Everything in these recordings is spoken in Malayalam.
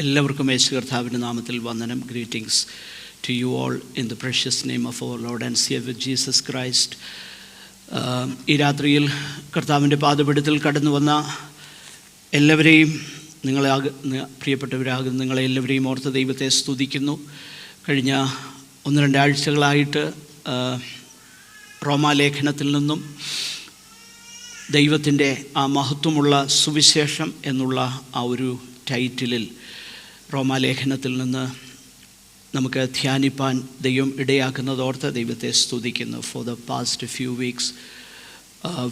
എല്ലാവർക്കും യേശു കർത്താവിൻ്റെ നാമത്തിൽ വന്ദനം. Greetings to you all in the precious name of our Lord and Saviour Jesus Christ. ഈ രാത്രിയിൽ കർത്താവിൻ്റെ പാദപീഠത്തിൽ കടന്നു വന്ന എല്ലാവരെയും പ്രിയപ്പെട്ടവരാകുന്ന നിങ്ങളെ എല്ലാവരെയും ഓർത്ത് ദൈവത്തെ സ്തുതിക്കുന്നു. കഴിഞ്ഞ 1-2 ആഴ്ചകളായിട്ട് റോമാലേഖനത്തിൽ നിന്നും ദൈവത്തിൻ്റെ ആ മഹത്വമുള്ള സുവിശേഷം എന്നുള്ള ആ ഒരു ടൈറ്റിലിൽ റോമാലേഖനത്തിൽ നിന്ന് നമുക്ക് ധ്യാനിപ്പാൻ ദൈവം ഇടയാക്കുന്നതോർത്ത് ദൈവത്തെ സ്തുതിക്കുന്നു. For the past few weeks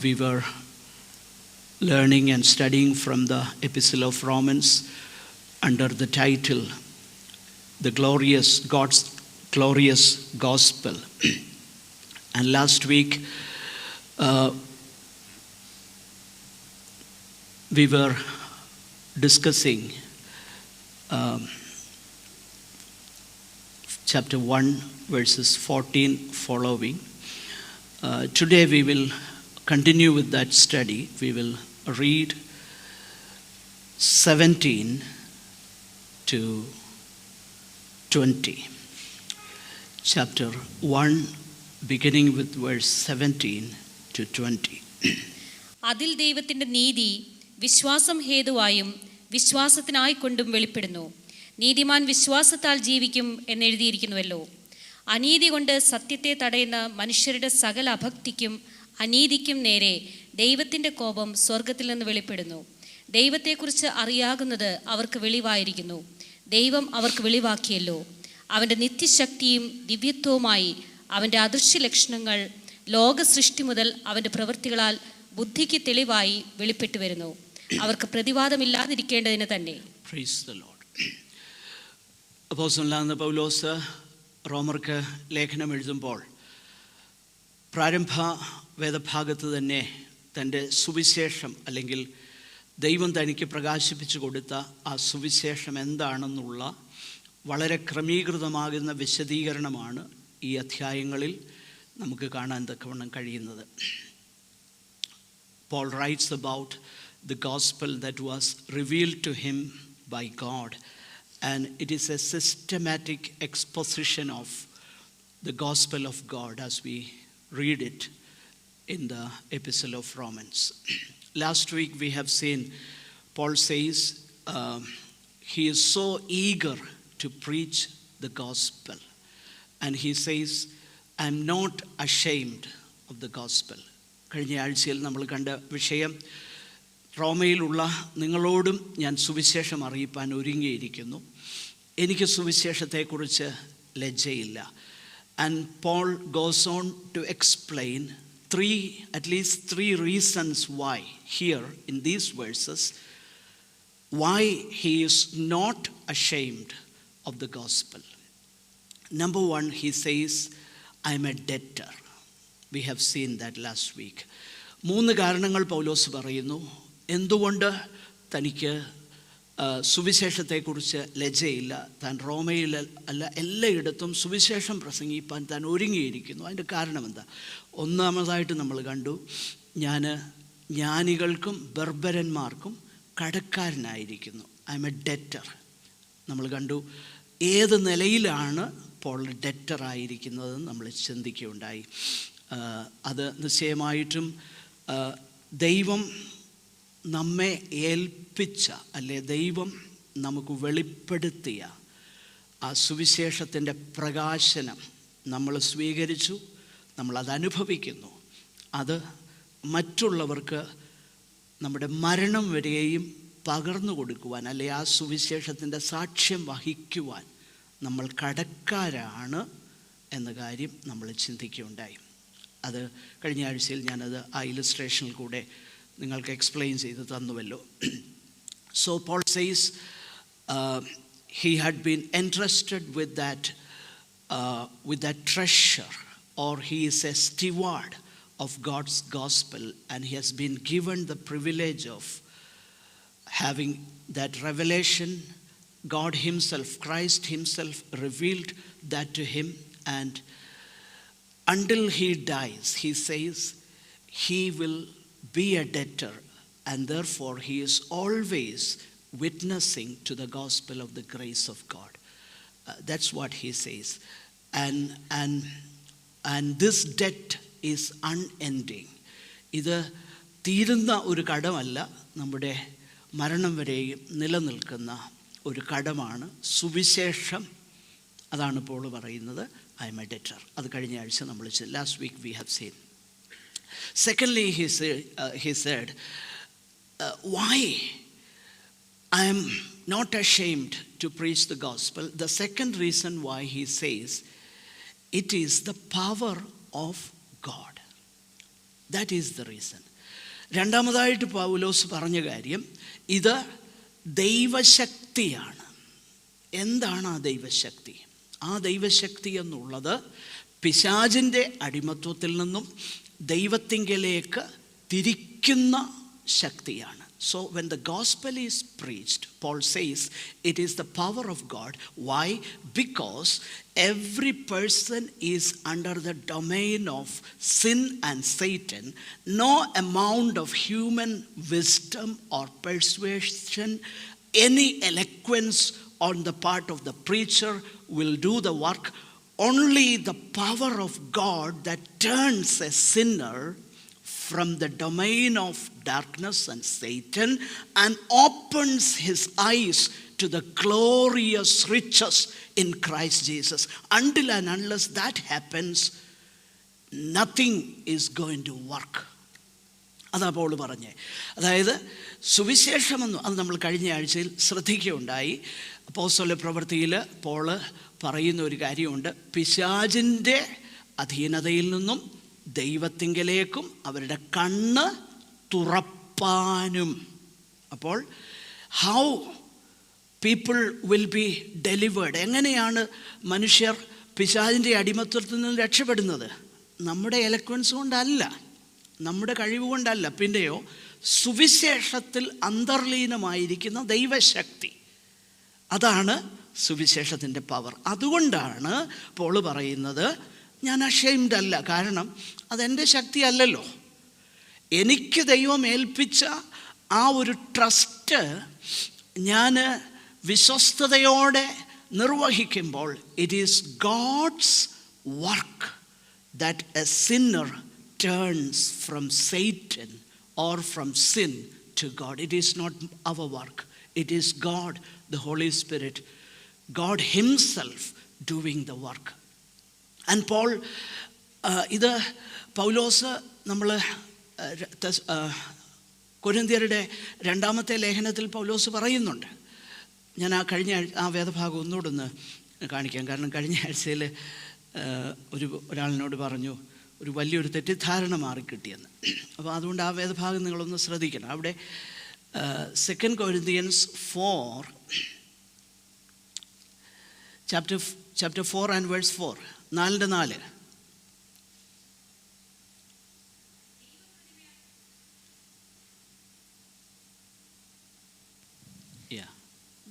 we were learning and studying from the Epistle of Romans under the title God's Glorious Gospel. And last week we were discussing chapter 1 verses 14 following. Today we will continue with that study. We will read 17 to 20. Chapter 1 beginning with verse 17 to 20. അതിൽ ദൈവത്തിൻ്റെ നീതി വിശ്വാസം ഹേതുവായും വിശ്വാസത്തിനായിക്കൊണ്ടും വെളിപ്പെടുന്നു. നീതിമാൻ വിശ്വാസത്താൽ ജീവിക്കും എന്നെഴുതിയിരിക്കുന്നുവല്ലോ. അനീതി കൊണ്ട് സത്യത്തെ തടയുന്ന മനുഷ്യരുടെ സകല അഭക്തിക്കും അനീതിക്കും നേരെ ദൈവത്തിൻ്റെ കോപം സ്വർഗത്തിൽ നിന്ന് വെളിപ്പെടുന്നു. ദൈവത്തെക്കുറിച്ച് അറിയാകുന്നത് അവർക്ക് വെളിവായിരിക്കുന്നു. ദൈവം അവർക്ക് വെളിവാക്കിയല്ലോ. അവൻ്റെ നിത്യശക്തിയും ദിവ്യത്വവുമായി അവൻ്റെ അദൃശ്യ ലക്ഷണങ്ങൾ ലോക സൃഷ്ടി മുതൽ അവൻ്റെ പ്രവൃത്തികളാൽ ബുദ്ധിക്ക് തെളിവായി വെളിപ്പെട്ടു വരുന്നു. അവർക്ക് പ്രതിവാദമില്ലാതിരിക്കേണ്ടതിന് തന്നെ. അപ്പോസ്തലനായ പൗലോസ് റോമർക്ക് ലേഖനം എഴുതുമ്പോൾ പ്രാരംഭ വേദഭാഗത്ത് തന്നെ തൻ്റെ സുവിശേഷം അല്ലെങ്കിൽ ദൈവം തനിക്ക് പ്രകാശിപ്പിച്ചു കൊടുത്ത ആ സുവിശേഷം എന്താണെന്നുള്ള വളരെ ക്രമീകൃതമാകുന്ന വിശദീകരണമാണ് ഈ അധ്യായങ്ങളിൽ നമുക്ക് കാണാൻ തക്കവണ്ണം കഴിയുന്നത്. Paul writes about the gospel that was revealed to him by God, and it is a systematic exposition of the gospel of God as we read it in the Epistle of Romans. Last week we have seen Paul says he is so eager to preach the gospel, and he says, I am not ashamed of the gospel. കഴിഞ്ഞ ആഴ്ചയിൽ നമ്മൾ കണ്ട വിഷയം, റോമയിലുള്ള നിങ്ങളോടും ഞാൻ സുവിശേഷം അറിയിപ്പാൻ ഒരുങ്ങിയിരിക്കുന്നു, എനിക്ക് സുവിശേഷത്തെക്കുറിച്ച് ലജ്ജയില്ല. And Paul goes on to explain at least three reasons why here in these verses, why he is not ashamed of the gospel. Number one, he says, I am a debtor. We have seen that last week. 3 കാരണങ്ങൾ പൗലോസ് പറയുന്നു എന്തുകൊണ്ട് തനിക്ക് സുവിശേഷത്തെക്കുറിച്ച് ലജ്ജയില്ല. താൻ റോമയിൽ അല്ല എല്ലായിടത്തും സുവിശേഷം പ്രസംഗിപ്പാൻ താൻ ഒരുങ്ങിയിരിക്കുന്നു. അതിൻ്റെ കാരണം എന്താ? ഒന്നാമതായിട്ട് നമ്മൾ കണ്ടു, ഞാൻ ജ്ഞാനികൾക്കും ബർബരന്മാർക്കും കടക്കാരനായിരിക്കുന്നു. I am a debtor. നമ്മൾ കണ്ടു ഏത് നിലയിലാണ് പോൾ ഡെറ്ററായിരിക്കുന്നതെന്ന് നമ്മൾ ചിന്തിക്കുകയുണ്ടായി. അത് നിശ്ചയമായിട്ടും ദൈവം നമ്മെ ഏൽപ്പിച്ച അല്ലെ ദൈവം നമുക്ക് വെളിപ്പെടുത്തിയ ആ സുവിശേഷത്തിൻ്റെ പ്രകാശനം നമ്മൾ സ്വീകരിച്ചു, നമ്മളത് അനുഭവിക്കുന്നു. അത് മറ്റുള്ളവർക്ക് നമ്മുടെ മരണം വരെയും പകർന്നു കൊടുക്കുവാൻ അല്ലെ ആ സുവിശേഷത്തിൻ്റെ സാക്ഷ്യം വഹിക്കുവാൻ നമ്മൾ കടക്കാരാണ് എന്ന കാര്യം നമ്മൾ ചിന്തിക്കുകയുണ്ടായി. അത് കഴിഞ്ഞ ആഴ്ചയിൽ ഞാനത് ആ ഇല്ലസ്ട്രേഷനിൽ കൂടെ നിങ്ങൾക്ക് എക്സ്പ്ലെയിൻ ചെയ്ത് തന്നുവല്ലോ. So Paul says he had been entrusted with that treasure, or he is a steward of God's gospel, and he has been given the privilege of having that revelation. God himself, Christ himself revealed that to him, and until he dies, he says he will be a debtor, and therefore he is always witnessing to the gospel of the grace of God. That's what he says. And this debt is unending. ഇത് തീരുന്ന ഒരു കടമല്ല, നമ്മുടെ മരണം വരെയും നിലനിൽക്കുന്ന ഒരു കടമാണ് സുവിശേഷം. അതാണ് പോൾ പറയുന്നത്, ഐ എം എ ഡെറ്റർ. അത് കഴിഞ്ഞ ആഴ്ച നമ്മൾ last week we have seen. Secondly, he said, why I am not ashamed to preach the gospel. The second reason why he says, it is the power of God. That is the reason. രണ്ടാമതായിട്ട് പൗലോസ് പറഞ്ഞ കാര്യം, ഇത് ദൈവശക്തിയാണ്. എന്താണ് ആ ദൈവശക്തി? ആ ദൈവശക്തി എന്നുള്ളത് പിശാചിൻ്റെ അടിമത്വത്തിൽ നിന്നും ദൈവത്തിങ്കലേക്ക് തിരിക്കുന്ന ശക്തിയാണ്. So when the gospel is preached, Paul says it is the power of God. Why? Because every person is under the domain of sin and Satan. No amount of human wisdom or persuasion, any eloquence on the part of the preacher will do the work. Only the power of God that turns a sinner from the domain of darkness and Satan and opens his eyes to the glorious riches in Christ Jesus. Until and unless that happens, nothing is going to work. അതാ പോൾ പറഞ്ഞേ. അതായത് സുവിശേഷമെന്ന് അത് നമ്മൾ കഴിഞ്ഞ ആഴ്ചയിൽ ശ്രദ്ധിക്കുകയുണ്ടായി. അപ്പോസ്തല പ്രവൃത്തിയിൽ പോള് പറയുന്ന ഒരു കാര്യമുണ്ട്, പിശാചിൻ്റെ അധീനതയിൽ നിന്നും ദൈവത്തിങ്കലേക്കും അവരുടെ കണ്ണ് തുറപ്പാനും. അപ്പോൾ how people will be delivered, എങ്ങനെയാണ് മനുഷ്യർ പിശാചിൻ്റെ അടിമത്വത്തിൽ നിന്ന് രക്ഷപ്പെടുന്നത്? നമ്മുടെ എലക്വൻസ് കൊണ്ടല്ല, നമ്മുടെ കഴിവ് കൊണ്ടല്ല, പിന്നെയോ സുവിശേഷത്തിൽ അന്തർലീനമായിരിക്കുന്ന ദൈവശക്തി. അതാണ് സുവിശേഷത്തിൻ്റെ പവർ. അതുകൊണ്ടാണ് പോൾ പറയുന്നത്, ഞാൻ അഷെയിംഡ് അല്ല. കാരണം അതെൻ്റെ ശക്തി അല്ലല്ലോ. എനിക്ക് ദൈവം ഏൽപ്പിച്ച ആ ഒരു ട്രസ്റ്റ് ഞാൻ വിശ്വസ്തയോടെ നിർവഹിക്കുമ്പോൾ, it is God's work that a sinner turns from Satan or from sin to God. It is not our work. It is God, the Holy Spirit, God himself doing the work. And Paul, ഇത് പൗലോസ് നമ്മൾ കൊരിന്ത്യരുടെ 2-ാമത്തെ ലേഖനത്തിൽ പൗലോസ് പറയുന്നുണ്ട്. ഞാൻ കഴിഞ്ഞ ആ വേദഭാഗം ഒന്നുകൂടെ കാണിക്കാം. കാരണം കഴിഞ്ഞ ആഴ്ചയിൽ ഒരാളിനോട് പറഞ്ഞു ഒരു വലിയൊരു തെറ്റിദ്ധാരണ മാറിക്കിട്ടിയെന്ന്. അപ്പോൾ അതുകൊണ്ട് ആ വേദഭാഗം നിങ്ങളൊന്ന് ശ്രദ്ധിക്കണം. അവിടെ 2 Corinthians 4 chapter 4 and verse 4, 4:4.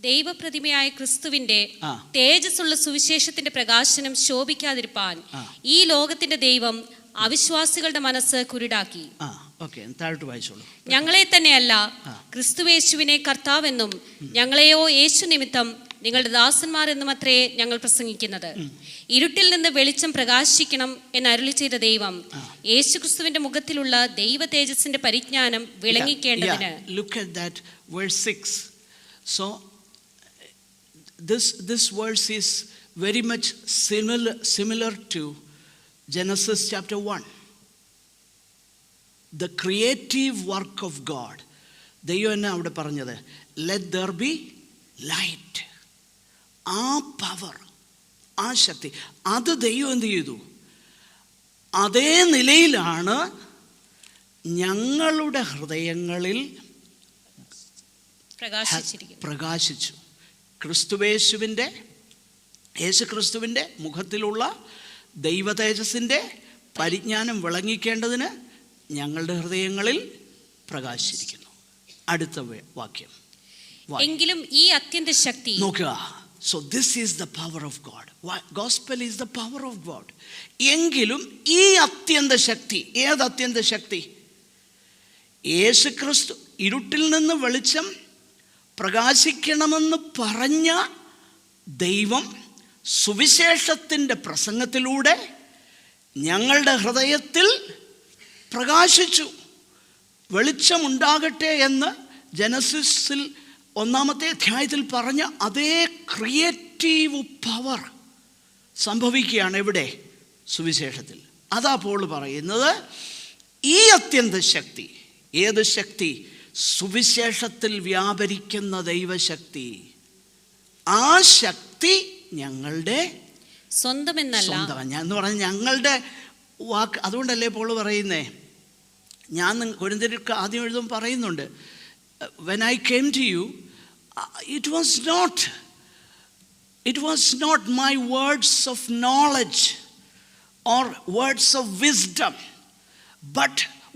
ദൈവപ്രതിമയായ ക്രിസ്തുവിന്റെ തേജസ്സുള്ള സുവിശേഷത്തിന്റെ പ്രകാശനം ശോഭിക്കാതിരിപ്പാൻ ഈ ലോകത്തിന്റെ ദൈവം അവിശ്വാസികളുടെ മനസ്സ് കുരുടാക്കി. ഞങ്ങളെ തന്നെയല്ല, ക്രിസ്തുയേശുവിനെ കർത്താവെന്നും ഞങ്ങളെയോ യേശു നിമിത്തം നിങ്ങളുടെ ദാസന്മാരെന്നും അത്രേ ഞങ്ങൾ പ്രസംഗിക്കുന്നത്. ഇരുട്ടിൽ നിന്ന് വെളിച്ചം പ്രകാശിക്കണം എന്ന് അരുളി ചെയ്ത ദൈവം യേശുക്രിസ്തുവിന്റെ മുഖത്തിലുള്ള ദൈവ തേജസ്സിന്റെ പരിജ്ഞാനം വിളങ്ങിക്കേണ്ടതിന്. So this verse is very much similar to Genesis chapter 1. The creative work of God. ദൈവം എന്നാ അവിടെ പറഞ്ഞത്? Let there be light. ആ പവർ, ആ ശക്തി, അത് ദൈവം എന്ത് ചെയ്തു? അതേ നിലയിലാണ് ഞങ്ങളുടെ ഹൃദയങ്ങളിൽ പ്രകാശിച്ചു. യേശുക്രിസ്തുവിൻ്റെ മുഖത്തിലുള്ള ദൈവ തേജസ്സിൻ്റെ പരിജ്ഞാനം വിളങ്ങിക്കേണ്ടതിന് ഞങ്ങളുടെ ഹൃദയങ്ങളിൽ പ്രകാശിച്ചിരിക്കുന്നു. അടുത്ത വാക്യം. എങ്കിലും ഈ അത്യന്ത ശക്തി നോക്കുക. So this is the power of God. Gospel is the power of God. എങ്കിലും ഈ അത്യന്ത ശക്തി, ഏത് അത്യന്ത ശക്തി? യേശുക്രിസ്തു ഇരുട്ടിൽ നിന്ന് വെളിച്ചം പ്രകാശിക്കണമെന്ന് പറഞ്ഞ ദൈവം സുവിശേഷത്തിൻ്റെ പ്രസംഗത്തിലൂടെ ഞങ്ങളുടെ ഹൃദയത്തിൽ പ്രകാശിച്ചു. വെളിച്ചമുണ്ടാകട്ടെ എന്ന് ജനസിസിൽ 1-ാമത്തെ അധ്യായത്തിൽ പറഞ്ഞ അതേ ക്രിയേറ്റീവ് പവർ സംഭവിക്കുകയാണ് ഇവിടെ സുവിശേഷത്തിൽ. അതാ പോൾ പറയുന്നത്, ഈ അത്യന്ത ശക്തി. ഏത് ശക്തി? സുവിശേഷത്തിൽ വ്യാപരിക്കുന്ന ദൈവശക്തി. ആ ശക്തി ഞങ്ങളുടെ സ്വന്തമെന്നല്ല. എന്ന് പറഞ്ഞാൽ ഞങ്ങളുടെ വാക്ക്. അതുകൊണ്ടല്ലേ പോൾ പറയുന്നേ, ഞാൻ കൊരിന്ത്യർക്ക് ആദ്യം എഴുതും പറയുന്നുണ്ട്, when I came to you, it was not my words of knowledge or words of wisdom, but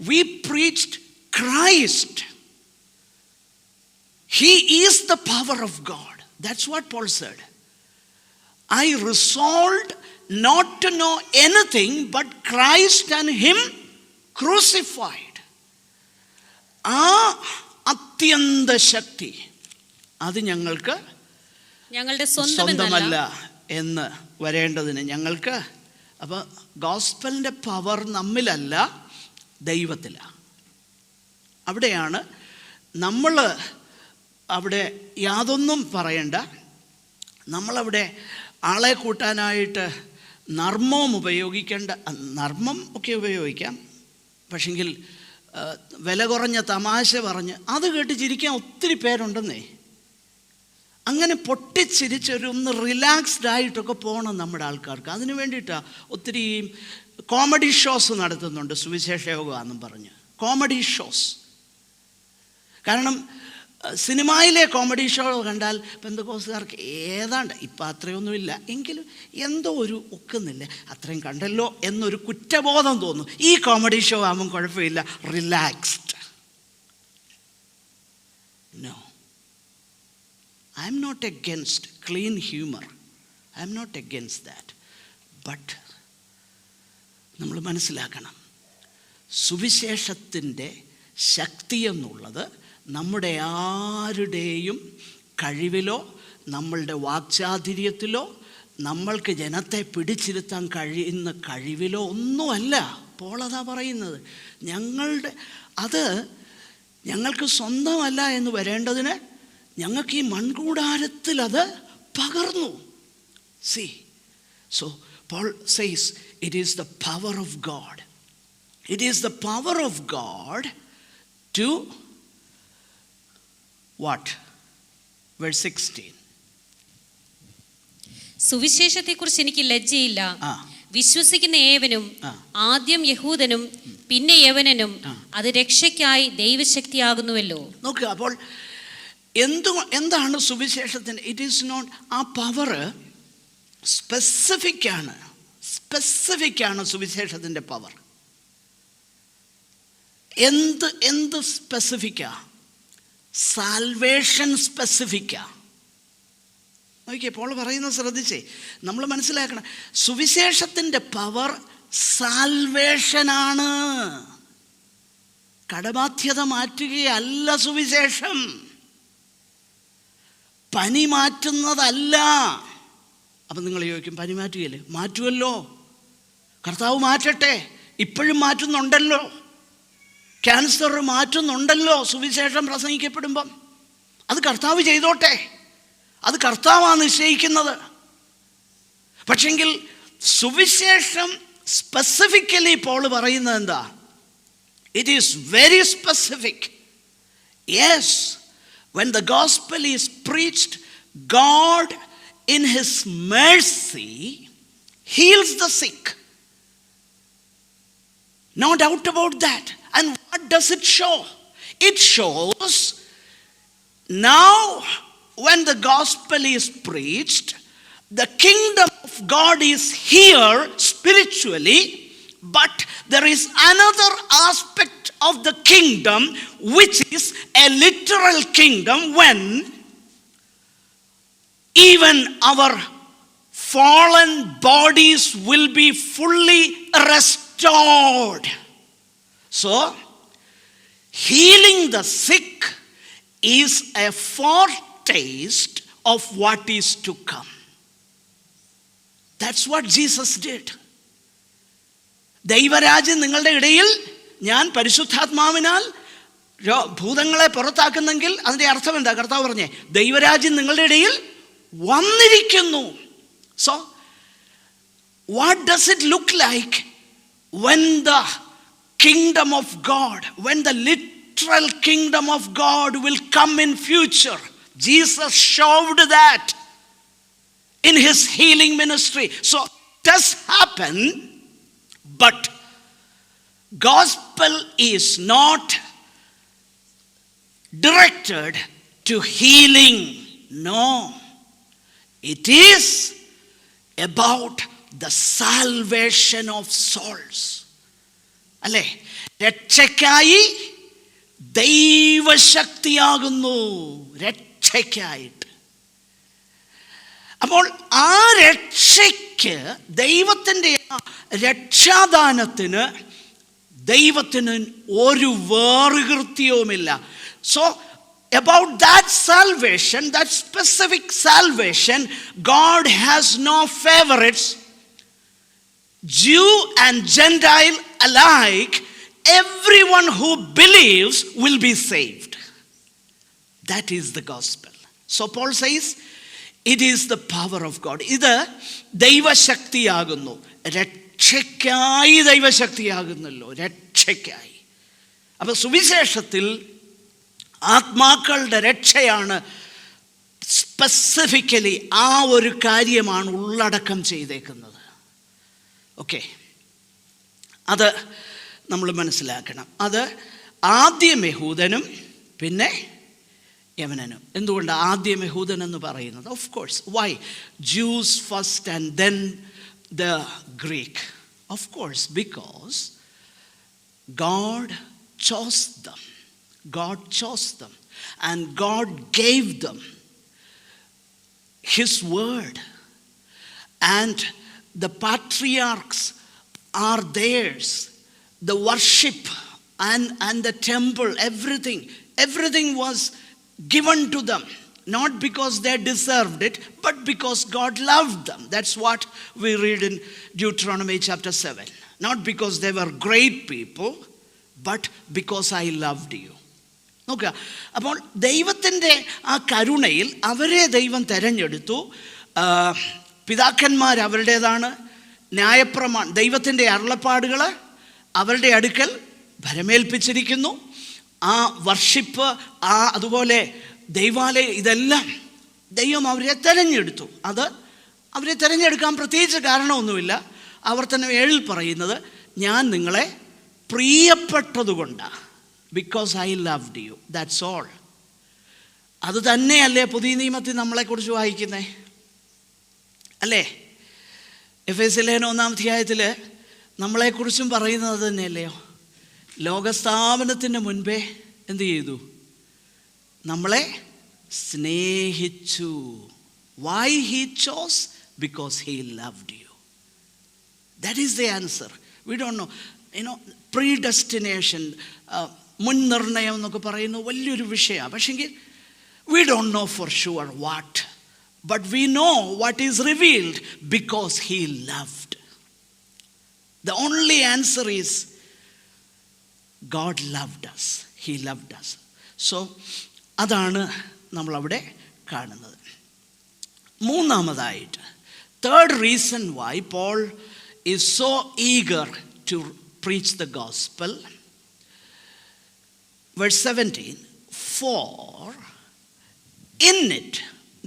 we preached Christ. He is the power of God. That's what Paul said. I resolved not to know anything but Christ and Him crucified. ആ അത്യന്ത ശക്തി അത് ഞങ്ങൾക്ക് ഞങ്ങളുടെ സ്വന്തമല്ല എന്ന് വരേണ്ടതിന് ഞങ്ങൾക്ക്. അപ്പോൾ ഗോസ്പലിൻ്റെ പവർ നമ്മിലല്ല, ദൈവത്തിലാണ്. അവിടെയാണ് നമ്മൾ അവിടെ യാതൊന്നും പറയണ്ട. നമ്മളവിടെ ആളെ കൂട്ടാനായിട്ട് നർമ്മം ഉപയോഗിക്കേണ്ട. നർമ്മം ഒക്കെ ഉപയോഗിക്കാം, പക്ഷെങ്കിൽ വില കുറഞ്ഞ തമാശ പറഞ്ഞ് അത് കേട്ട് ചിരിക്കാൻ ഒത്തിരി പേരുണ്ടെന്നേ. അങ്ങനെ പൊട്ടിച്ചിരിച്ചൊരു റിലാക്സ്ഡ് ആയിട്ടൊക്കെ പോകണം നമ്മുടെ ആൾക്കാർക്ക്. അതിന് വേണ്ടിയിട്ടാണ് ഒത്തിരി കോമഡി ഷോസ് നടത്തുന്നുണ്ട്, സുവിശേഷ യോഗമെന്നും പറഞ്ഞ് കോമഡി ഷോസ്. കാരണം സിനിമയിലെ കോമഡി ഷോ കണ്ടാൽ പെന്തക്കോസ്തുകാർക്ക് ഏതാണ്ട് ഇപ്പം അത്രയൊന്നുമില്ല എങ്കിലും എന്തോ ഒരു ഒക്കുന്നില്ല, അത്രയും കണ്ടല്ലോ എന്നൊരു കുറ്റബോധം തോന്നും. ഈ കോമഡി ഷോ ആകുമ്പം കുഴപ്പമില്ല, relaxed. No, I am not against clean humor. I am not against that. But നമ്മൾ മനസ്സിലാക്കണം, സുവിശേഷത്തിൻ്റെ ശക്തി എന്നുള്ളത് നമ്മുടെ ആരുടെയും കഴിവിലോ നമ്മളുടെ വാക്ചാതുര്യത്തിലോ നമ്മൾക്ക് ജനത്തെ പിടിച്ചിരുത്താൻ കഴിയുന്ന കഴിവിലോ ഒന്നുമല്ല. പോളതാ പറയുന്നത്, അത് ഞങ്ങൾക്ക് സ്വന്തമല്ല എന്ന് വരേണ്ടതിന് ഞങ്ങൾക്ക് ഈ മൺകൂടാരത്തിൽ അത് പകർന്നു. See, so Paul says it is the power of God. It is the power of God to what? Verse 16. സുവിശേഷത്തെക്കുറിച്ച് എനിക്ക് ലജ്ജയില്ല. വിശ്വസിക്കുന്ന ഏവനും, ആദ്യം യഹൂദനും പിന്നെ യവനനും, അത് രക്ഷയ്ക്കായി ദൈവശക്തിയാകുന്നുവല്ലോ. നോക്കുക, അപ്പോൾ എന്താണ് സുവിശേഷത്തിന്? ഇറ്റ് ഈസ് നോട്ട്, ആ പവർ സ്പെസിഫിക്കാണ് സുവിശേഷത്തിൻ്റെ പവർ. എന്ത് സ്പെസിഫിക്കാ? സാൽവേഷൻ സ്പെസിഫിക്കാ. നോക്കിയേ, പോൾ പറയുന്നത് ശ്രദ്ധിച്ചേ, നമ്മൾ മനസ്സിലാക്കണം. സുവിശേഷത്തിൻ്റെ പവർ സാൽവേഷനാണ്, കടബാധ്യത മാറ്റുകയല്ല സുവിശേഷം, പനി മാറ്റുന്നതല്ല. അപ്പം നിങ്ങൾ ചോദിക്കും, പനി മാറ്റുകയല്ലേ? മാറ്റുമല്ലോ, കർത്താവ് മാറ്റട്ടെ, ഇപ്പോഴും മാറ്റുന്നുണ്ടല്ലോ. ക്യാൻസർ മാറ്റുന്നുണ്ടല്ലോ സുവിശേഷം പ്രസംഗിക്കപ്പെടുമ്പം. അത് കർത്താവ് ചെയ്തോട്ടെ, അത് കർത്താവാണ് നിശ്ചയിക്കുന്നത്. പക്ഷെങ്കിൽ സുവിശേഷം സ്പെസിഫിക്കലി പോൾ പറയുന്നത് എന്താ? It is very specific. Yes, when the gospel is preached, God in His mercy heals the sick. No doubt about that. And what does it show? It shows now when the gospel is preached, the kingdom of God is here spiritually, but there is another aspect of the kingdom which is a literal kingdom, when even our fallen bodies will be fully restored. So healing the sick is a foretaste of what is to come. That's what Jesus did. ദൈവരാജ്യം നിങ്ങളുടെ ഇടയിൽ ഞാൻ പരിശുദ്ധാത്മാവിനാൽ ഭൂതങ്ങളെ പുറത്താക്കുന്നെങ്കിൽ അതിൻ്റെ അർത്ഥം എന്താ? കർത്താവ് പറഞ്ഞേ, ദൈവരാജ്യം നിങ്ങളുടെ ഇടയിൽ വന്നിരിക്കുന്നു. So what does it look like when the kingdom of God, when the literal kingdom of God will come in future? Jesus showed that in his healing ministry. So it does happen, but gospel is not directed to healing. No, it is about the salvation of souls. അല്ലേ? രക്ഷയ്ക്കായി ദൈവശക്തിയാകുന്നു, രക്ഷയ്ക്കായിട്ട്. അപ്പോൾ ആ രക്ഷയ്ക്ക്, ദൈവത്തിൻ്റെ രക്ഷാദാനത്തിന് ദൈവത്തിന് ഒരു വേറുകൃത്യവുമില്ല. So about that salvation, that specific salvation, God has no favorites. Jew and Gentile alike, everyone who believes will be saved. That is the gospel. So Paul says, it is the power of God. ഇത് ദൈവശക്തിയാകുന്നു, രക്ഷയ്ക്കായി ദൈവശക്തിയാകുന്നല്ലോ, രക്ഷയ്ക്കായി. അപ്പോൾ സുവിശേഷത്തിൽ ആത്മാക്കളുടെ രക്ഷയാണ് സ്പെസിഫിക്കലി, ആ ഒരു കാര്യമാണ് ഉള്ളടക്കം ചെയ്തേക്കുന്നത്. ഓക്കെ, അത് നമ്മൾ മനസ്സിലാക്കണം. അത് ആദ്യം യഹൂദനും പിന്നെ യവനനും. എന്തുകൊണ്ട് ആദ്യം യഹൂദൻ എന്ന് പറയുന്നത്? Of course, why Jews first and then the Greek? Of course, because God chose them. God chose them, and God gave them His word, and the patriarchs are theirs. The worship and the temple, everything was given to them, not because they deserved it, but because God loved them. That's what we read in Deuteronomy chapter 7. Not because they were great people, but because I loved you. നോക്കുക, അപ്പോൾ ദൈവത്തിൻ്റെ ആ കരുണയിൽ അവരെ ദൈവം തിരഞ്ഞെടുത്തു. പിതാക്കന്മാർ അവരുടേതാണ്. ദൈവത്തിൻ്റെ അരുളപ്പാടുകൾ അവരുടെ അടുക്കൽ ഭരമേൽപ്പിച്ചിരിക്കുന്നു. ആ വർഷിപ്പ്, അതുപോലെ ദൈവാലയം, ഇതെല്ലാം ദൈവം അവരെ തിരഞ്ഞെടുത്തു. അത് അവരെ തിരഞ്ഞെടുക്കാൻ പ്രത്യേകിച്ച് കാരണമൊന്നുമില്ല. ആവർത്തനം 7 പറയുന്നത്, ഞാൻ നിങ്ങളെ പ്രിയപ്പെട്ടതുകൊണ്ടാണ്. Because I loved you, that's all. അത് തന്നെയല്ലേ പുതിയ നിയമത്തിൽ നമ്മളെക്കുറിച്ച് വായിക്കുന്നേ, അല്ലേ? എഫേസ്യർ 1 അധ്യായത്തിൽ നമ്മളെക്കുറിച്ചും പറയുന്നത് തന്നെയല്ലയോ? ലോകസ്ഥാപനത്തിന് മുൻപേ എന്ത് ചെയ്തു? നമ്മളെ സ്നേഹിച്ചു. Why he chose? Because he loved you. That is the answer. We don't know, predestination, മുൻനിർണയം എന്നൊക്കെ പറയുന്നത് വലിയൊരു വിഷയമാണ്. പക്ഷെങ്കിൽ we don't know for sure what, but we know what is revealed because he loved. The only answer is God loved us. He loved us. So അതാണ് നമ്മളവിടെ കാണുന്നത്. മൂന്നാമതായിട്ട്, third reason why Paul is so eager to preach the gospel, verse 17, for in it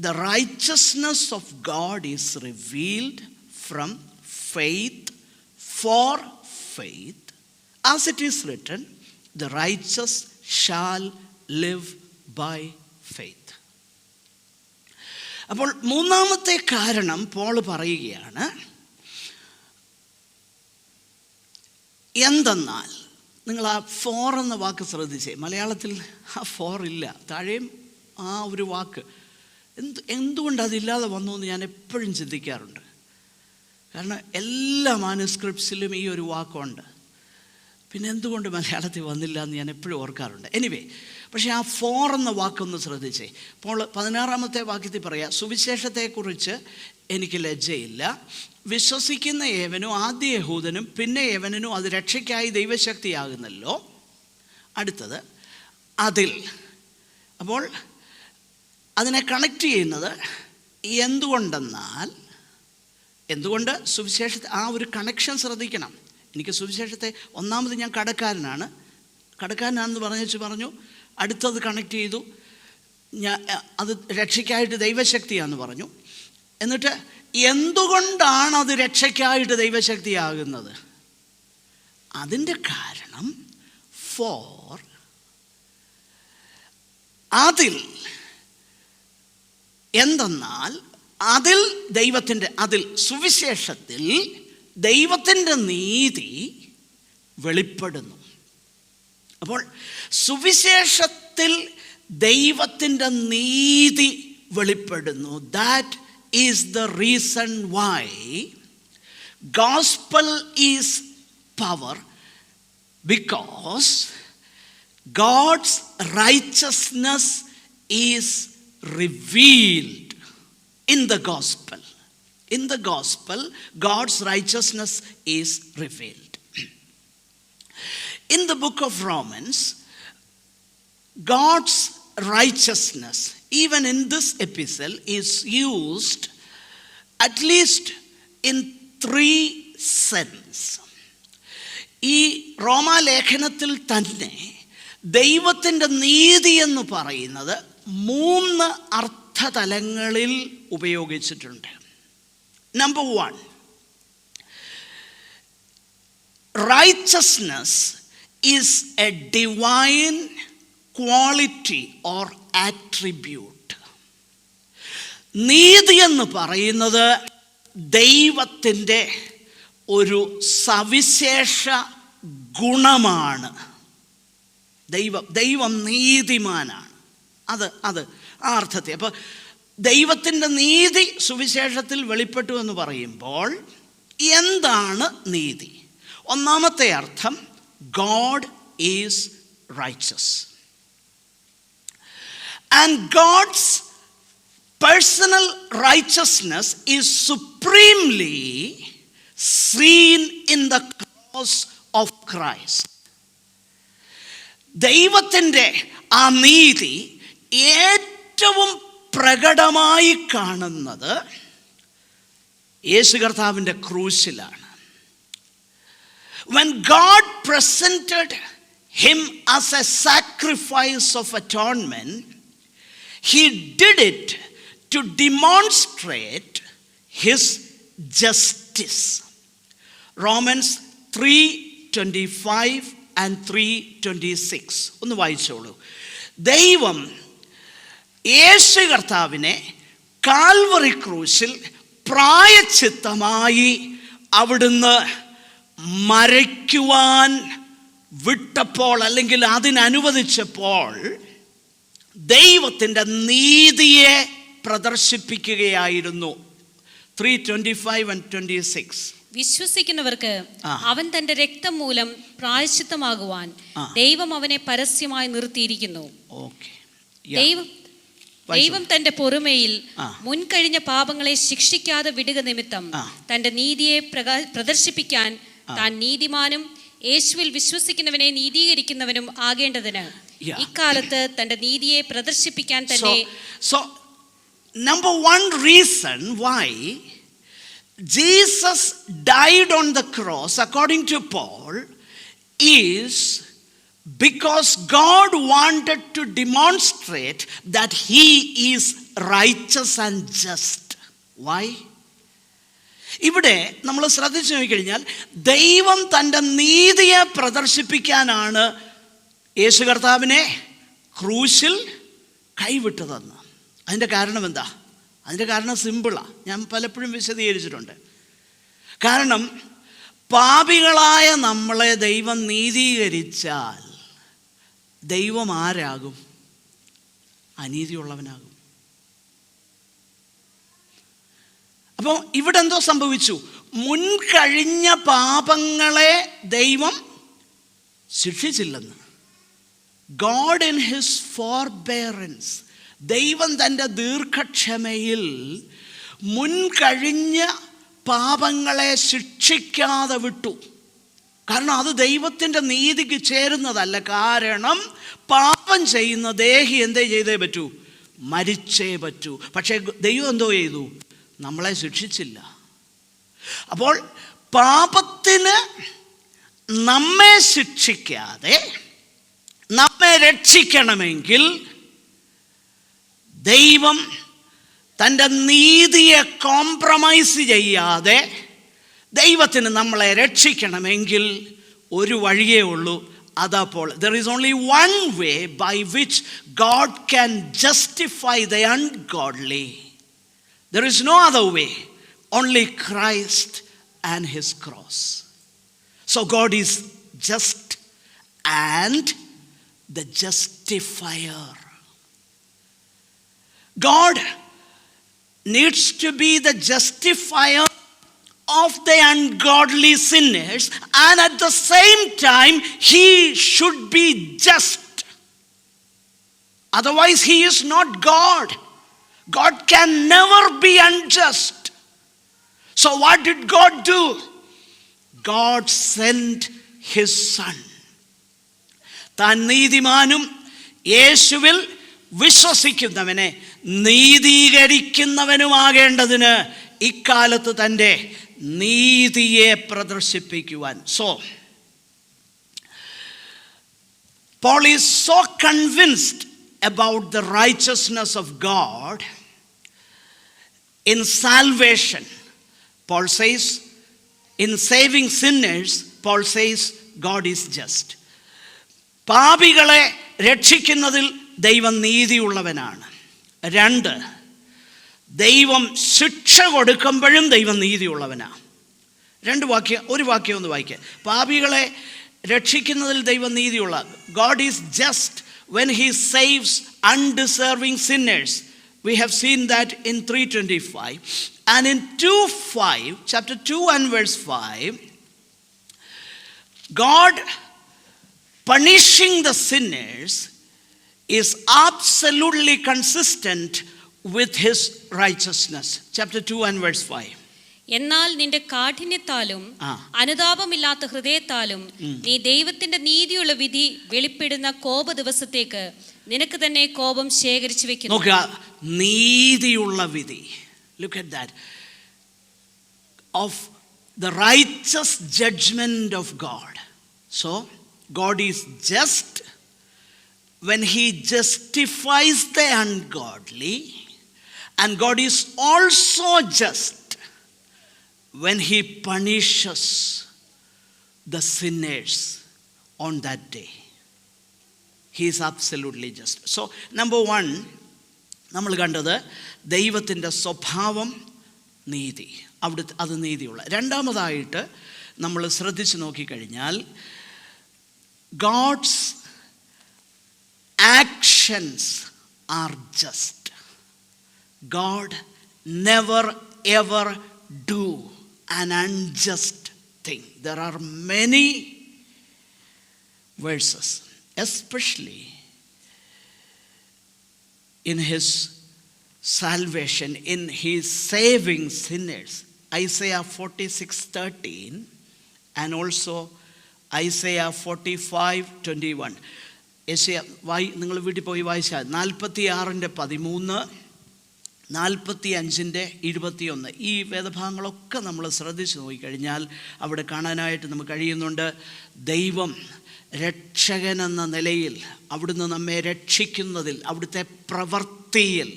the righteousness of God is revealed from faith for faith, as it is written, the righteous shall live by faith. അപ്പോൾ മൂന്നാമത്തെ കാരണം പോൾ പറയുകയാണ്, എന്തെന്നാൽ, നിങ്ങൾ ആ ഫോർ എന്ന വാക്ക് ശ്രദ്ധിച്ചേ. മലയാളത്തിൽ ആ ഫോർ ഇല്ല, താഴെയും ആ ഒരു വാക്ക് എന്തുകൊണ്ട് അതില്ലാതെ വന്നു എന്ന് ഞാൻ എപ്പോഴും ചിന്തിക്കാറുണ്ട്. കാരണം എല്ലാ മാനുസ്ക്രിപ്റ്റ്സിലും ഈ ഒരു വാക്കുണ്ട്. പിന്നെ എന്തുകൊണ്ട് മലയാളത്തിൽ വന്നില്ല എന്ന് ഞാൻ എപ്പോഴും ഓർക്കാറുണ്ട്. എനിവേ, പക്ഷേ ആ ഫോർ എന്ന വാക്കൊന്ന് ശ്രദ്ധിച്ചേ. അപ്പോൾ 16-ാമത്തെ വാക്യത്തിൽ പറയാം, സുവിശേഷത്തെക്കുറിച്ച് എനിക്ക് ലജ്ജയില്ല. വിശ്വസിക്കുന്ന ഏവനും ആദ്യ യഹൂദനും പിന്നെ ഏവനും അത് രക്ഷയ്ക്കായി ദൈവശക്തിയാകുന്നല്ലോ. അടുത്തത് അതിൽ. അപ്പോൾ അതിനെ കണക്ട് ചെയ്യുന്നത് എന്തുകൊണ്ട് സുവിശേഷത്തെ, ആ ഒരു കണക്ഷൻ ശ്രദ്ധിക്കണം. എനിക്ക് സുവിശേഷത്തെ ഒന്നാമത് ഞാൻ കടക്കാരനാണെന്ന് പറഞ്ഞു, അടുത്തത് കണക്ട് ചെയ്തു, അത് രക്ഷയ്ക്കായിട്ട് ദൈവശക്തിയാണെന്ന് പറഞ്ഞു. എന്നിട്ട് എന്തുകൊണ്ടാണ് അത് രക്ഷയ്ക്കായിട്ട് ദൈവശക്തിയാകുന്നത്? അതിൻ്റെ കാരണം ഫോർ അതിൽ. എന്തെന്നാൽ അതിൽ സുവിശേഷത്തിൽ ദൈവത്തിൻ്റെ നീതി വെളിപ്പെടുന്നു. അപ്പോൾ സുവിശേഷത്തിൽ ദൈവത്തിൻ്റെ നീതി വെളിപ്പെടുന്നു. That is the reason why gospel is power, because God's righteousness is revealed in the gospel. In the gospel, God's righteousness is revealed. In the book of Romans, God's righteousness, even in this epistle, is used at least in 3 senses. ഈ റോമാലേഖനത്തിൽ തന്നെ ദൈവത്തിൻ്റെ നീതി എന്ന് പറയുന്നത് 3 അർത്ഥതലങ്ങളിൽ ഉപയോഗിച്ചിട്ടുണ്ട്. Number 1, righteousness is a divine quality or attribute. നീതി എന്ന് പറയുന്നത് ദൈവത്തിൻ്റെ ഒരു സവിശേഷ ഗുണമാണ്. ദൈവം നീതിമാനാണ്. അത് ആ അർത്ഥത്തെ. അപ്പോൾ ദൈവത്തിൻ്റെ നീതി സുവിശേഷത്തിൽ വെളിപ്പെട്ടു എന്ന് പറയുമ്പോൾ എന്താണ് നീതി? ഒന്നാമത്തെ അർത്ഥം, God is righteous. And God's personal righteousness is supremely seen in the cross of Christ. ദൈവത്തിൻ്റെ ആ നീതി ഏറ്റവും പ്രകടമായി കാണുന്നത് യേശു കർത്താവിൻ്റെ ക്രൂശിലാണ്. When God presented him as a sacrifice of atonement, he did it to demonstrate his justice. Romans 3:25 and 3:26 ഒന്ന് വായിച്ചോളൂ. ദൈവം യേശു കർത്താവിനെ കാൽവറി ക്രൂശിൽ പ്രായശ്ചിത്തമായി അവിടുന്ന് മരിക്കുവാൻ വിട്ടപ്പോൾ, അല്ലെങ്കിൽ അതിനനുവദിച്ചപ്പോൾ, ദൈവത്തിൻ്റെ നീതിയെ പ്രദർശിപ്പിക്കുകയായിരുന്നു. 3:25 and 26. വിശ്വസിക്കുന്നവർക്ക് അവൻ തന്റെ രക്തം മൂലം പ്രായശ്ചിത്തമാകുവാൻ ദൈവം അവനെ പരസ്യമായി നിർത്തിയിരിക്കുന്നു. ദൈവം തന്റെ പൊറുമയിൽ മുൻകഴിഞ്ഞ പാപങ്ങളെ ശിക്ഷിക്കാതെ വിടുക നിമിത്തം തന്റെ നീതിയെ പ്രദർശിപ്പിക്കാൻ താൻ നീതിമാനും യേശുവിൽ വിശ്വസിക്കുന്നവനെ നീതീകരിക്കുന്നവനും ആകേണ്ടതിന് ഇക്കാലത്ത് തന്റെ നീതിയെ പ്രദർശിപ്പിക്കാൻ തന്നെ. Number 1 reason why Jesus died on the cross, according to Paul, is because God wanted to demonstrate that he is righteous and just. Why? ഇവിടെ നമ്മൾ ശ്രദ്ധിച്ചു നോക്കിക്കഴിഞ്ഞാൽ ദൈവം തൻ്റെ നീതിയെ പ്രദർശിപ്പിക്കാനാണ് യേശു കർത്താവിനെ ക്രൂശിൽ കൈവിട്ടതെന്ന്. അതിൻ്റെ കാരണം എന്താ? അതിൻ്റെ കാരണം സിമ്പിളാണ്. ഞാൻ പലപ്പോഴും വിശദീകരിച്ചിട്ടുണ്ട്. കാരണം പാപികളായ നമ്മളെ ദൈവം നീതീകരിച്ചാൽ ദൈവം ആരാകും? അനീതിയുള്ളവനാകും. അപ്പോൾ ഇവിടെ എന്തോ സംഭവിച്ചു? മുൻകഴിഞ്ഞ പാപങ്ങളെ ദൈവം ശിക്ഷിച്ചില്ലെന്ന്. God in his forbearance, ദൈവം തൻ്റെ ദീർഘക്ഷമയിൽ മുൻകഴിഞ്ഞ പാപങ്ങളെ ശിക്ഷിക്കാതെ വിട്ടു. കാരണം അത് ദൈവത്തിൻ്റെ നീതിക്ക് ചേരുന്നതല്ല. കാരണം പാപം ചെയ്യുന്ന ദേഹി എന്തേ ചെയ്തേ പറ്റൂ? മരിച്ചേ പറ്റൂ. പക്ഷേ ദൈവം എന്തോ ചെയ്തു? നമ്മളെ ശിക്ഷിച്ചില്ല. അപ്പോൾ പാപത്തിന് നമ്മെ ശിക്ഷിക്കാതെ നമ്മെ രക്ഷിക്കണമെങ്കിൽ ദൈവം തൻ്റെ നീതിയെ കോംപ്രമൈസ് ചെയ്യാതെ ദൈവത്തിന് നമ്മളെ രക്ഷിക്കണമെങ്കിൽ ഒരു വഴിയേ ഉള്ളൂ. അതപ്പോൾ there is only one way by which God can justify the ungodly. There is no other way, only Christ and his cross. So God is just and the justifier. God needs to be the justifier of the ungodly sinners, and at the same time he should be just. Otherwise he is not God. God can never be unjust. So what did God do? God sent his son. താൻ നീതിമാനും യേശുവിൽ വിശ്വസിക്കുന്നവനെ നീതീകരിക്കുന്നവനുമാകേണ്ടതിന് ഇക്കാലത്ത് തൻ്റെ നീതിയെ പ്രദർശിപ്പിക്കുവാൻ. So Paul is so convinced about the righteousness of God in salvation. Paul says, in saving sinners, Paul says God is just. പാപികളെ രക്ഷിക്കുന്നതിൽ ദൈവം നീതിയുള്ളവനാണ്. 2, ദൈവം ശിക്ഷ കൊടുക്കുമ്പോഴും ദൈവം നീതിയുള്ളവനാണ്. ഒരു വാക്യം ഒന്ന് വായിക്കുക. പാപികളെ രക്ഷിക്കുന്നതിൽ ദൈവം നീതിയുള്ള. God is just when he saves undeserving sinners. We have seen that in 3:25. And in 2:5, chapter 2 and verse 5, God punishing the sinners is absolutely consistent with his righteousness. Chapter 2 and verse 5. എന്നാൽ നിന്റെ കാഠിന്യത്താലും അനുതാപമില്ലാത്ത ഹൃദയത്താലും നീ ദൈവത്തിന്റെ നീതിയുള്ള വിധി വെളിപ്പെടുന്ന കോപ ദിവസത്തേക്ക് നിനക്ക് തന്നെ കോപം ശേഖരിച്ചു വെക്കുന്നു. നോക്കുക, നീതിയുള്ള വിധി. Look at that. Of the righteous judgment of God. So God is just when he justifies the ungodly, and God is also just when he punishes the sinners on that day. He is absolutely just. So number 1, നമ്മൾ കണ്ടത് ദൈവത്തിൻ്റെ സ്വഭാവം നീതി, അവിടുത്തെ അത് നീതിയുള്ള. രണ്ടാമതായിട്ട് നമ്മൾ ശ്രദ്ധിച്ച് നോക്കിക്കഴിഞ്ഞാൽ God's actions are just. God never ever do an unjust thing. There are many verses, especially in his salvation, in his saving sinners. Isaiah 46:13 and also Isaiah 45:21. നിങ്ങൾ വീട്ടിൽ പോയി വായിച്ചാൽ 46:13, 45:21 ഈ വേദഭാഗങ്ങളൊക്കെ നമ്മൾ ശ്രദ്ധിച്ച് നോക്കിക്കഴിഞ്ഞാൽ അവിടെ കാണാനായിട്ട് നമുക്ക് കഴിയുന്നുണ്ട്. ദൈവം രക്ഷകനെന്ന നിലയിൽ അവിടുന്ന് നമ്മെ രക്ഷിക്കുന്നതിൽ, അവിടുത്തെ പ്രവൃത്തിയിൽ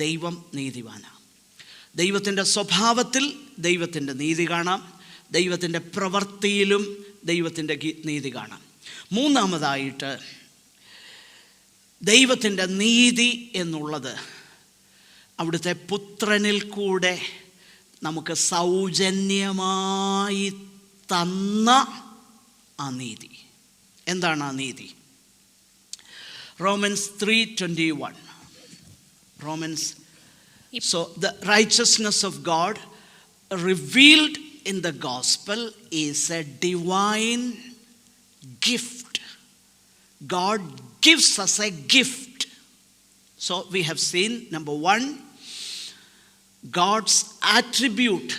ദൈവം നീതിമാനാണ്. ദൈവത്തിൻ്റെ സ്വഭാവത്തിൽ ദൈവത്തിൻ്റെ നീതി കാണാം, ദൈവത്തിൻ്റെ പ്രവൃത്തിയിലും ദൈവത്തിൻ്റെ നീതി കാണാം. മൂന്നാമതായിട്ട് ദൈവത്തിൻ്റെ നീതി എന്നുള്ളത് അവിടുത്തെ പുത്രനിൽ കൂടെ നമുക്ക് സൗജന്യമായി തന്ന ആ നീതി. എന്താണ് ആ നീതി? Romans 3:21. So the righteousness of God revealed in the gospel is a divine gift. God gives us a gift. So we have seen, number one, God's attribute,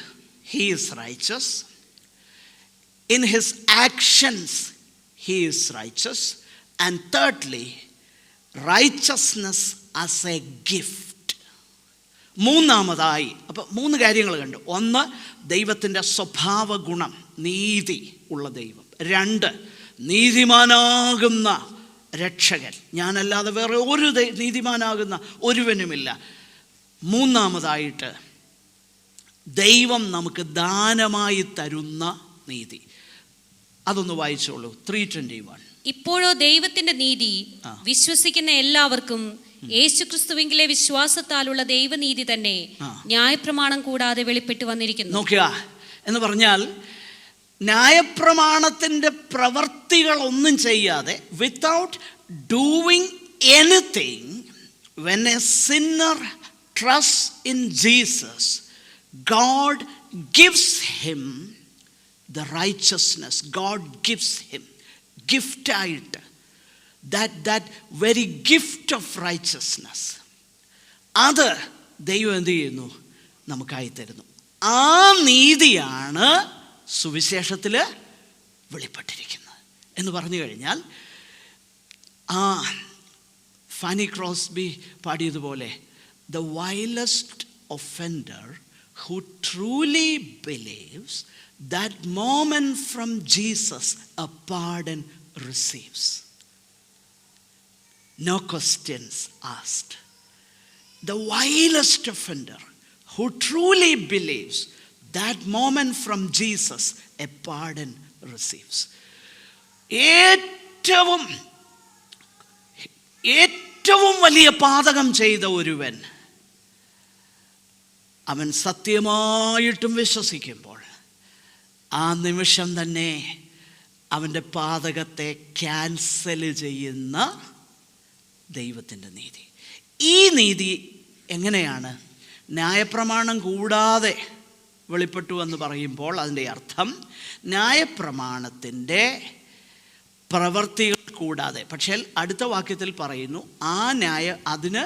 he is righteous. In his actions, he is righteous. And thirdly, righteousness as a gift. മൂന്നാമതായി, അപ്പം 3 കാര്യങ്ങൾ കണ്ടു. ഒന്ന്, ദൈവത്തിൻ്റെ സ്വഭാവ ഗുണം, നീതി ഉള്ള ദൈവം. 2, നീതിമാനാകുന്ന രക്ഷകൻ, ഞാനല്ലാതെ വേറെ ഒരു നീതിമാനാകുന്ന ഒരുവനുമില്ല. മൂന്നാമതായിട്ട്, ദൈവം നമുക്ക് ദാനമായി തരുന്ന നീതി. അതൊന്ന് വായിച്ചോളൂ. 3:21. ഇപ്പോഴോ ദൈവത്തിന്റെ നീതി വിശ്വസിക്കുന്ന എല്ലാവർക്കും യേശുക്രിസ്തുവിലെ വിശ്വാസത്താലുള്ള ദൈവനീതി തന്നെ ന്യായപ്രമാണം കൂടാതെ വെളിപ്പെട്ടു വന്നിരിക്കുന്നു. നോക്കുക, എന്ന് പറഞ്ഞാൽ ന്യായപ്രമാണത്തിൻ്റെ പ്രവർത്തികളൊന്നും ചെയ്യാതെ, without doing anything, when A Sinner trust in Jesus, God gives him the righteousness. God gives him ഗിഫ്റ്റായിട്ട്, that very gift of righteousness, അത് ദൈവം എന്ത് ചെയ്യുന്നു? നമുക്കായി തരുന്നു. ആ നീതിയാണ് സുവിശേഷത്തിൽ വെളിപ്പെട്ടിരിക്കുന്നത് എന്ന് പറഞ്ഞു കഴിഞ്ഞാൽ, ഫാനി ക്രോസ്ബി പാടിയതുപോലെ, the vilest offender who truly believes, that moment from Jesus a pardon receives. No questions asked. The vilest offender who truly believes, that moment from Jesus a pardon receives. ഏറ്റവും വലിയ പാതകം ചെയ്ത ഒരുവൻ, അവൻ സത്യമായിട്ടും വിശ്വസിക്കുമ്പോൾ ആ നിമിഷം തന്നെ അവൻ്റെ പാതകത്തെ ക്യാൻസൽ ചെയ്യുന്ന ദൈവത്തിൻ്റെ നീതി. ഈ നീതി എങ്ങനെയാണ്? ന്യായപ്രമാണം കൂടാതെ വെളിപ്പെട്ടു എന്ന് പറയുമ്പോൾ അതിൻ്റെ അർത്ഥം ന്യായപ്രമാണത്തിൻ്റെ പ്രവർത്തികൾ കൂടാതെ. പക്ഷേ അടുത്ത വാക്യത്തിൽ പറയുന്നു, അതിന്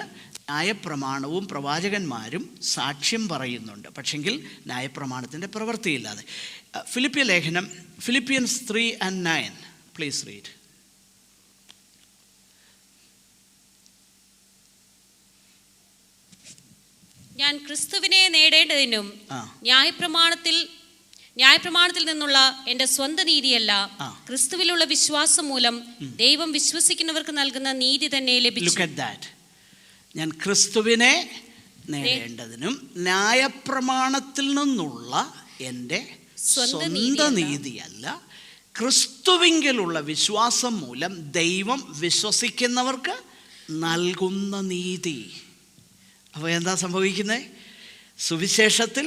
ന്യായപ്രമാണവും പ്രവാചകന്മാരും സാക്ഷ്യം പറയുന്നുണ്ട്, പക്ഷെങ്കിൽ ന്യായപ്രമാണത്തിൻ്റെ പ്രവൃത്തിയില്ലാതെ. ഫിലിപ്പിയ ലേഖനം, Philippians 3:9, പ്ലീസ് റീഡ്. ഞാൻ ക്രിസ്തുവിനെ നേടേണ്ടതിനും ന്യായപ്രമാണത്തിൽ നിന്നുള്ള എൻ്റെ സ്വന്തം നീതിയല്ല, ക്രിസ്തുവിലുള്ള വിശ്വാസം മൂലം ദൈവം വിശ്വസിക്കുന്നവർക്ക് നൽകുന്ന നീതി തന്നെ ലഭിച്ചു. Look at that. ഞാൻ ക്രിസ്തുവിനെ നേടേണ്ടതിനും ന്യായപ്രമാണത്തിൽ നിന്നുള്ള എൻ്റെ സ്വന്തം നീതിയല്ല, ക്രിസ്തുവിങ്കലുള്ള വിശ്വാസം മൂലം ദൈവം വിശ്വസിക്കുന്നവർക്ക് നൽകുന്ന നീതി. അപ്പോൾ എന്താ സംഭവിക്കുന്നത്? സുവിശേഷത്തിൽ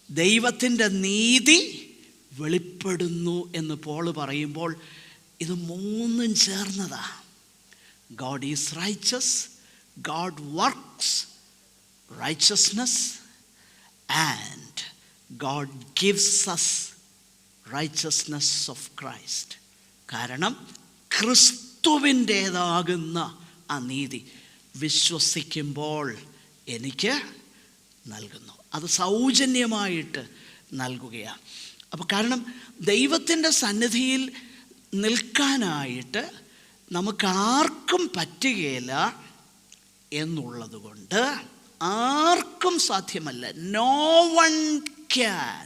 ദൈവത്തിൻ്റെ നീതി വെളിപ്പെടുന്നു എന്ന് പോൾ പറയുമ്പോൾ ഇത് മൂന്നും ചേർന്നതാ. God is righteous, God works righteousness, and God gives us righteousness of Christ. കാരണം ക്രിസ്തുവിൻ്റേതാകുന്ന ആ നീതി വിശ്വസിക്കുമ്പോൾ എനിക്ക് നൽകുന്നു. അത് സൗജന്യമായിട്ട് നൽകുകയാണ്. അപ്പോൾ കാരണം ദൈവത്തിൻ്റെ സന്നിധിയിൽ നിൽക്കാനായിട്ട് നമുക്കാർക്കും പറ്റുകയില്ല എന്നുള്ളത് കൊണ്ട് ആർക്കും സാധ്യമല്ല. No one can.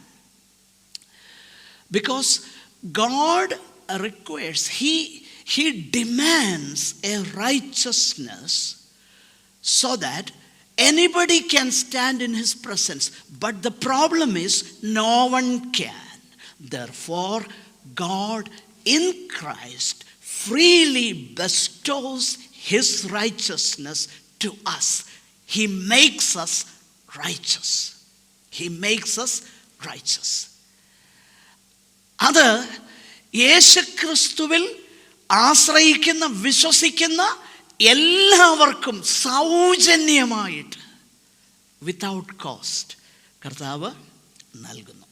Because God requires, he demands a righteousness so that anybody can stand in his presence. But the problem is no one can. Therefore, God in Christ freely bestows his righteousness to us. He makes us righteous. He makes us righteous. അത് യേശുക്രിസ്തുവിൽ ആശ്രയിക്കുന്ന വിശ്വസിക്കുന്ന എല്ലാവർക്കും സൗജന്യമായിട്ട്, വിത്തൗട്ട് കോസ്റ്റ് കർത്താവ് നൽകുന്നു.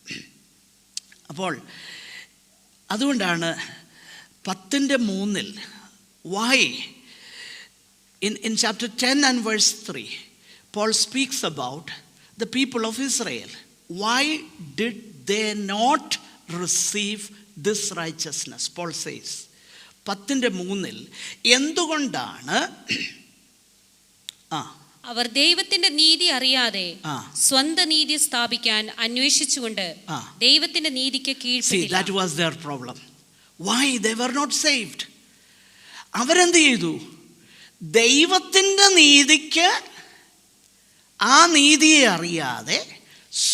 അപ്പോൾ അതുകൊണ്ടാണ് 10:3 why in chapter 10 and verse 3 Paul speaks about the people of Israel. Why did they not receive this righteousness? Paul says 10:3 എന്തുകൊണ്ടാണ് അവർ ദൈവത്തിന്റെ നീതി അറിയാതെ സ്വന്തം നീതി സ്ഥാപിക്കാൻ അന്വേഷിച്ചുകൊണ്ട് ദൈവത്തിന്റെ നീതിക്ക് കീഴ്പ്പെട്ടില്ല. That was their problem. Why they were not saved? അവരെന്ത് ചെയ്തു? ദൈവത്തിൻ്റെ നീതിക്ക് ആ നീതിയെ അറിയാതെ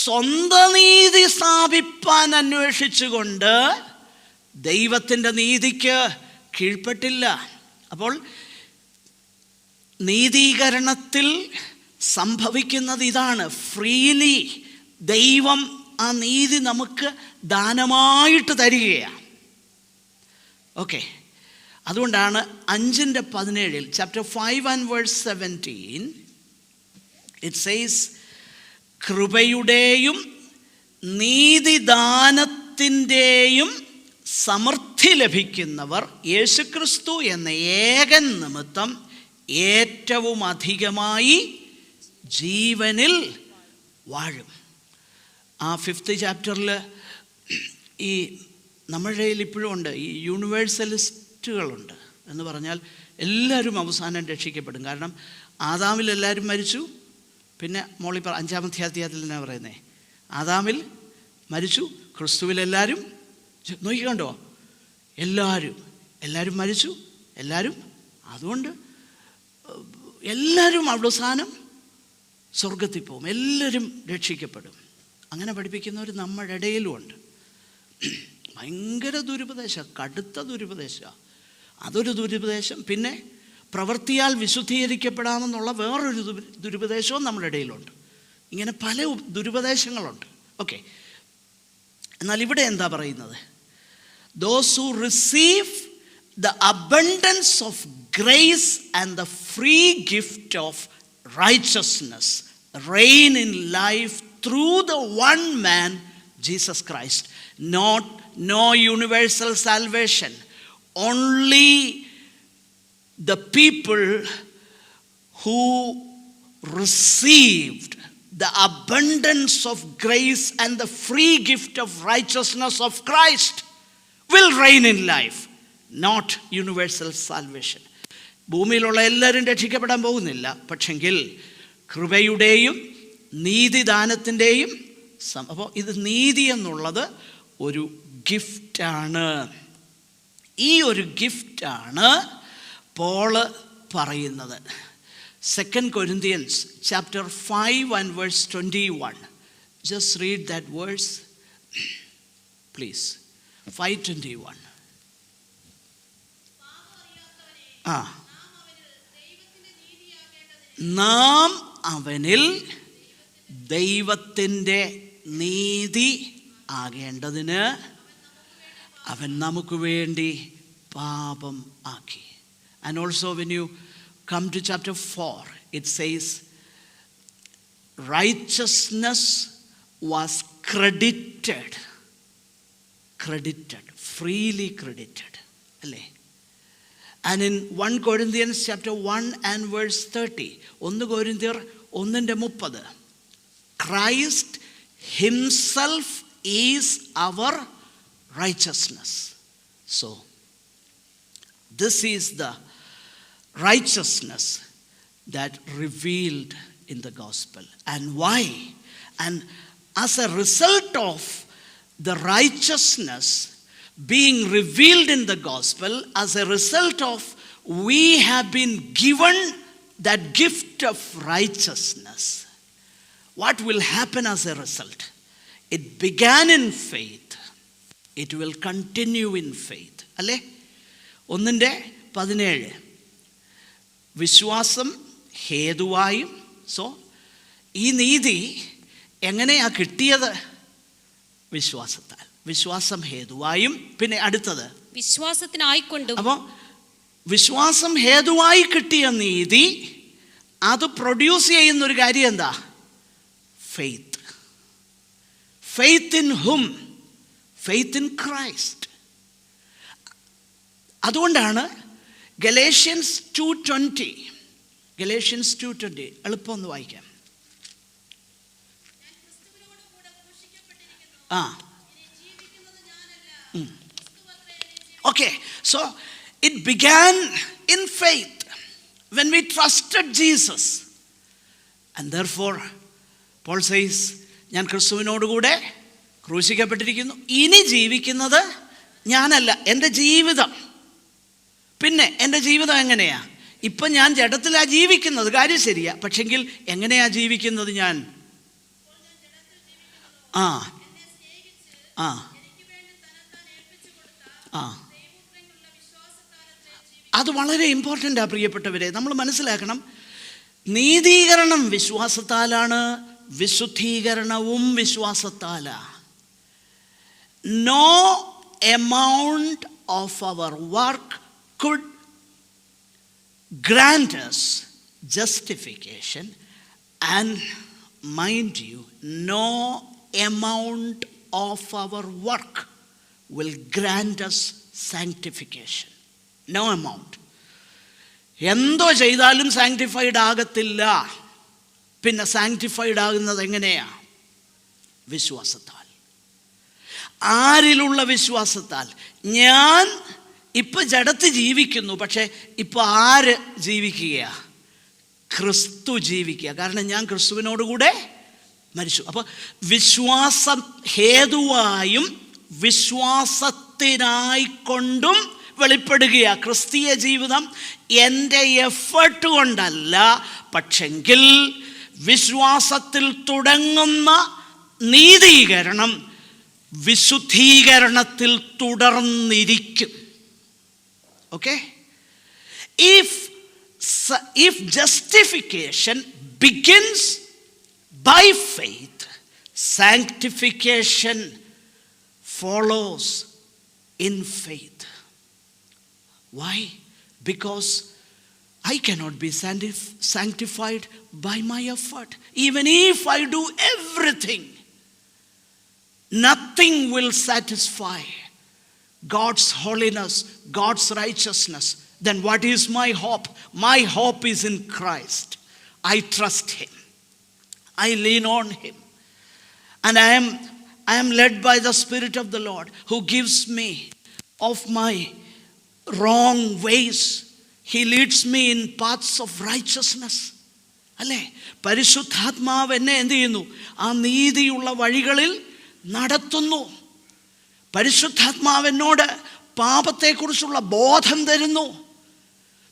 സ്വന്തം നീതി സ്ഥാപിപ്പാൻ അന്വേഷിച്ചുകൊണ്ട് ദൈവത്തിൻ്റെ നീതിക്ക് കീഴ്പ്പെട്ടില്ല. അപ്പോൾ നീതീകരണത്തിൽ സംഭവിക്കുന്നത് ഇതാണ്. ഫ്രീലി ദൈവം ആ നീതി നമുക്ക് ദാനമായിട്ട് തരികയാണ്. ഓക്കെ, അതുകൊണ്ടാണ് 5:17 chapter 5 and verse 17 it says കൃപയുടെയും നീതിദാനത്തിൻ്റെയും സമൃദ്ധി ലഭിക്കുന്നവർ യേശുക്രിസ്തു എന്ന ഏകൻ നിമിത്തം ഏറ്റവും അധികമായി ജീവനിൽ വാഴും. ആ 5th ചാപ്റ്ററിൽ ഈ നമ്മുടെ ഇടയിൽ ഇപ്പോഴും ഉണ്ട് ഈ യൂണിവേഴ്സലിസ്റ്റുകളുണ്ട്. എന്ന് പറഞ്ഞാൽ എല്ലാവരും അവസാനം രക്ഷിക്കപ്പെടും. കാരണം ആദാമിൽ എല്ലാവരും മരിച്ചു. പിന്നെ മോളി 5-ാമത്തെ അധ്യായത്തിൽ തന്നെ പറയുന്നത് ആദാമിൽ മരിച്ചു, ക്രിസ്തുവിലെല്ലാവരും നോക്കിക്കണ്ടോ, എല്ലാവരും മരിച്ചു, എല്ലാവരും. അതുകൊണ്ട് എല്ലാവരും അവസാനം സ്വർഗത്തിൽ പോകും, എല്ലാവരും രക്ഷിക്കപ്പെടും. അങ്ങനെ പഠിപ്പിക്കുന്നവർ നമ്മുടെ ഇടയിലുമുണ്ട്. ഭയങ്കര ദുരുപദേശം, കടുത്ത ദുരുപദേശം. അതൊരു ദുരുപദേശം. പിന്നെ പ്രവൃത്തിയാൽ വിശുദ്ധീകരിക്കപ്പെടാമെന്നുള്ള വേറൊരു ദുരുപദേശവും നമ്മുടെ ഇടയിലുണ്ട്. ഇങ്ങനെ പല ദുരുപദേശങ്ങളുണ്ട്. ഓക്കെ, എന്നാൽ ഇവിടെ എന്താ പറയുന്നത്? Those who receive the abundance of grace and the free gift of righteousness reign in life through the one man, Jesus Christ. No universal salvation. Only the people who received the abundance of grace and the free gift of righteousness of Christ will reign in life, not universal salvation. ഭൂമിയിലുള്ള എല്ലാവരും രക്ഷിക്കപ്പെടാൻ പോകുന്നില്ല. പക്ഷെങ്കിൽ കൃപയുടെയും നീതിദാനത്തിൻ്റെയും അപ്പോൾ ഇത് നീതി എന്നുള്ളത് ഒരു ഗിഫ്റ്റാണ്. ഈ ഒരു ഗിഫ്റ്റാണ് പോള് പറയുന്നത്. 2 Corinthians chapter 5 and verse 21. Just read that verse, please. 5:21. നാം അവനിൽ ദൈവത്തിൻ്റെ നീതി ആകേണ്ടതിന് അവൻ നമുക്ക് വേണ്ടി പാപം ആക്കി. And also when you come to chapter 4, it says righteousness was credited, freely credited. And in 1 Corinthians chapter 1 and verse 30, 1 Corinthians 1:30, Christ himself is our righteousness. So this is the righteousness that revealed in the gospel. And why? And as a result of the righteousness being revealed in the gospel, as a result of we have been given that gift of righteousness, what will happen as a result? It began in faith, it will continue in faith. അല്ലേ? 1:17 വിശ്വാസം ഹേതുവായും. സോ ഈ നീതി എങ്ങനെയാ കിട്ടിയത്? വിശ്വാസത്താൽ. വിശ്വാസം ഹേതുവായും. പിന്നെ അടുത്തത് വിശ്വാസത്തിനായിക്കൊണ്ടും. അപ്പോൾ വിശ്വാസം ഹേതുവായി കിട്ടിയ നീതി അത് പ്രൊഡ്യൂസ് ചെയ്യുന്നൊരു കാര്യം എന്താ? Faith. Faith in hmm? Faith in Christ. അതുകൊണ്ടാണ് ഗലേഷ്യൻസ് 2:20 എളുപ്പം ഒന്ന് വായിക്കാം. Okay, so it began in faith when we trusted Jesus. And therefore, Paul says, ഞാൻ ക്രിസ്തുവിനോടുകൂടെ ക്രൂശിക്കപ്പെട്ടിരിക്കുന്നു. ഇനി ജീവിക്കുന്നത് ഞാനല്ല, എൻ്റെ ജീവിതം. പിന്നെ എൻ്റെ ജീവിതം എങ്ങനെയാ? ഇപ്പം ഞാൻ ജഡത്തിലാണ് ജീവിക്കുന്നത്, കാര്യം ശരിയാ. പക്ഷെങ്കിൽ എങ്ങനെയാ ജീവിക്കുന്നത് ഞാൻ? ആ ആ ആ അത് വളരെ ഇമ്പോർട്ടൻ്റാണ് പ്രിയപ്പെട്ടവരെ. നമ്മൾ മനസ്സിലാക്കണം, നീതീകരണം വിശ്വാസത്താലാണ്, വിശുദ്ധീകരണവും വിശ്വാസത്താലാണ്. No amount of our work could grant us justification, and mind you, no amount of our work will grant us sanctification. No amount. എന്തോ ചെയ്താലും സാങ്ക്ടിഫൈഡ് ആകത്തില്ല. പിന്നെ സാങ്ക്ടിഫൈഡ് ആകുന്നത് എങ്ങനെയാ? വിശ്വാസത്താൽ. ആരിലുള്ള വിശ്വാസത്താൽ? ഞാൻ ഇപ്പം ജഡത്ത് ജീവിക്കുന്നു, പക്ഷേ ഇപ്പം ആര് ജീവിക്കുക? ക്രിസ്തു ജീവിക്കുക. കാരണം ഞാൻ ക്രിസ്തുവിനോടുകൂടെ മരിച്ചു. അപ്പോൾ വിശ്വാസം ഹേതുവായും വിശ്വാസത്തിനായിക്കൊണ്ടും വെളിപ്പെടുകയാണ് ക്രിസ്തീയ ജീവിതം. എൻ്റെ എഫേർട്ട് കൊണ്ടല്ല, പക്ഷെങ്കിൽ വിശ്വാസത്തിൽ തുടങ്ങുന്ന നീതീകരണം വിശുദ്ധീകരണത്തിൽ തുടർന്നിരിക്കും. Okay? If justification begins by faith, sanctification follows in faith. Why? Because I cannot be sanctified by my effort. Even if I do everything, nothing will satisfy God's holiness, God's righteousness. Then what is my hope? My hope is in Christ. I trust Him. I lean on Him. And I am led by the Spirit of the Lord, who gives me of my wrong ways. He leads me in paths of righteousness. അല്ലേ? പരിശുദ്ധാത്മാവ് എന്നെ എന്ത് ചെയ്യുന്നു? ആ നീതിയുള്ള വഴികളിൽ നടത്തുന്നു. പരിശുദ്ധാത്മാവിനോട് പാപത്തെക്കുറിച്ചുള്ള ബോധം തരുന്നു.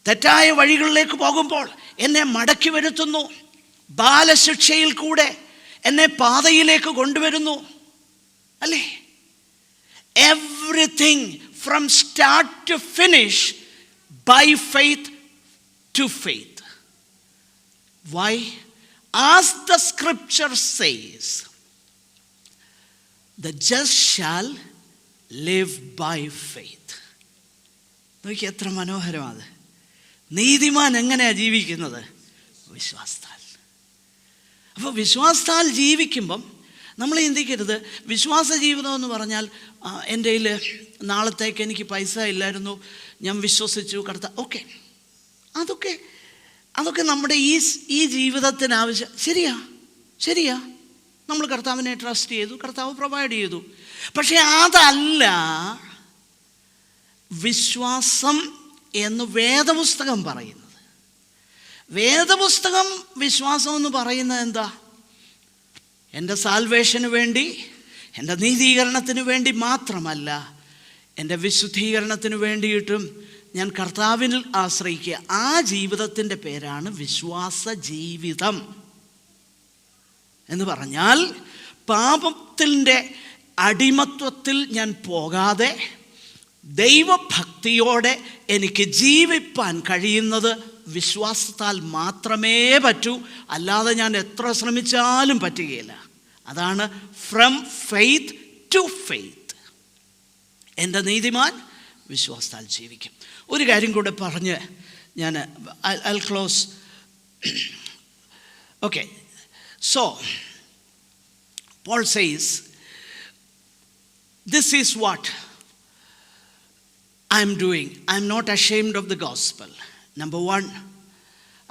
തെറ്റായ വഴികളിലേക്ക് പോകുമ്പോൾ എന്നെ മടക്കി വരുത്തുന്നു. ബാലശിക്ഷയിൽ കൂടെ എന്നെ പാതയിലേക്ക് കൊണ്ടുവരുന്നു. അല്ലേ? Everything from start to finish by faith to faith. Why? As the scripture says, the just shall live by faith. നോക്കി എത്ര മനോഹരമാണ്. നീതിമാൻ എങ്ങനെയാണ് ജീവിക്കുന്നത്? വിശ്വാസത്താൽ. അപ്പോൾ വിശ്വാസത്താൽ ജീവിക്കുമ്പം നമ്മൾ ചിന്തിക്കരുത്, വിശ്വാസ ജീവിതം എന്ന് പറഞ്ഞാൽ എൻ്റെ കയ്യിൽ നാളത്തേക്ക് എനിക്ക് പൈസ ഇല്ലായിരുന്നു, ഞാൻ വിശ്വസിച്ചു കർത്താവ്. അതൊക്കെ നമ്മുടെ ഈ ജീവിതത്തിന് ആവശ്യം. ശരിയാ നമ്മൾ കർത്താവിനെ ട്രസ്റ്റ് ചെയ്തു, കർത്താവ് പ്രൊവൈഡ് ചെയ്തു. പക്ഷെ അതല്ല വിശ്വാസം എന്ന് വേദപുസ്തകം പറയുന്നത്. വേദപുസ്തകം വിശ്വാസം എന്ന് പറയുന്നത് എന്താ? എൻ്റെ സാൽവേഷന് വേണ്ടി, എൻ്റെ നീതീകരണത്തിന് വേണ്ടി മാത്രമല്ല, എൻ്റെ വിശുദ്ധീകരണത്തിന് വേണ്ടിയിട്ടും ഞാൻ കർത്താവിൽ ആശ്രയിക്കുക. ആ ജീവിതത്തിൻ്റെ പേരാണ് വിശ്വാസ ജീവിതം എന്ന് പറഞ്ഞാൽ, പാപത്തിൻ്റെ അടിമത്വത്തിൽ ഞാൻ പോകാതെ ദൈവഭക്തിയോടെ എനിക്ക് ജീവിപ്പാൻ കഴിയുന്നത് വിശ്വാസത്താൽ മാത്രമേ പറ്റൂ. അല്ലാതെ ഞാൻ എത്ര ശ്രമിച്ചാലും പറ്റുകയില്ല. അതാണ് ഫ്രം ഫെയ്ത്ത് ടു ഫെയ്ത്ത്. എൻ്റെ നീതിമാൻ വിശ്വാസത്താൽ ജീവിക്കും. ഒരു കാര്യം കൂടെ പറഞ്ഞ് ഞാൻ I'll close. Okay. So, Paul says, this is what I'm doing. I'm not ashamed of the gospel. Number one,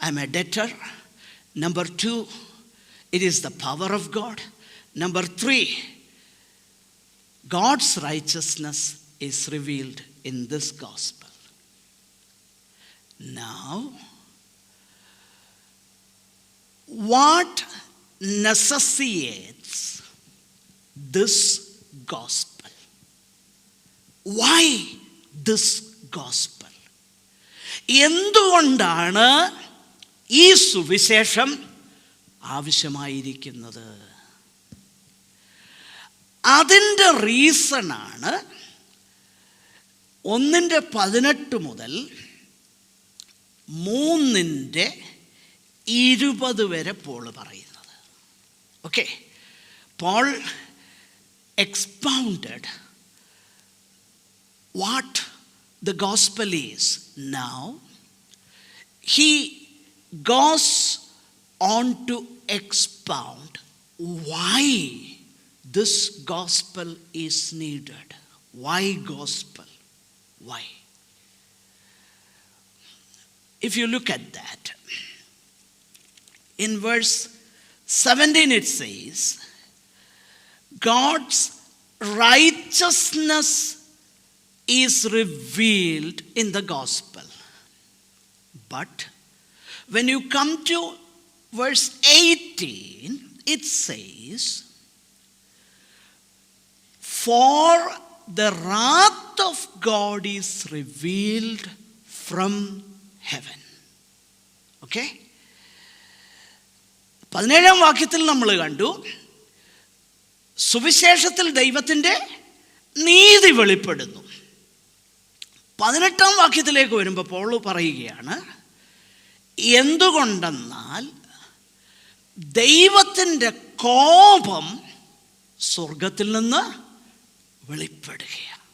I'm a debtor. Number two, it is the power of God. Number three, God's righteousness is revealed in this gospel. Now, what necessitates this gospel? Why this gospel? എന്തുകൊണ്ടാണ് ഈ സുവിശേഷം ആവശ്യമായിരിക്കുന്നത്? അതിൻ്റെ റീസണാണ് 1:18 മുതൽ 3:20 വരെ പോൾ പറയുന്നത്. Okay, Paul expounded what the gospel is. Now he goes on to expound why this gospel is needed. Why gospel? Why? If you look at that, in verse 17 it says, God's righteousness is revealed in the gospel. But when you come to verse 18, it says, for the wrath of God is revealed from heaven. Okay? 17-ാം വാക്യത്തിൽ നമ്മൾ കണ്ടു, സുവിശേഷത്തിൽ ദൈവത്തിൻ്റെ നീതി വെളിപ്പെടുന്നു. 18-ാം വാക്യത്തിലേക്ക് വരുമ്പോൾ പോൾ പറയുകയാണ്, എന്തുകൊണ്ടെന്നാൽ ദൈവത്തിൻ്റെ കോപം സ്വർഗത്തിൽ നിന്ന് വെളിപ്പെടുകയാണ്.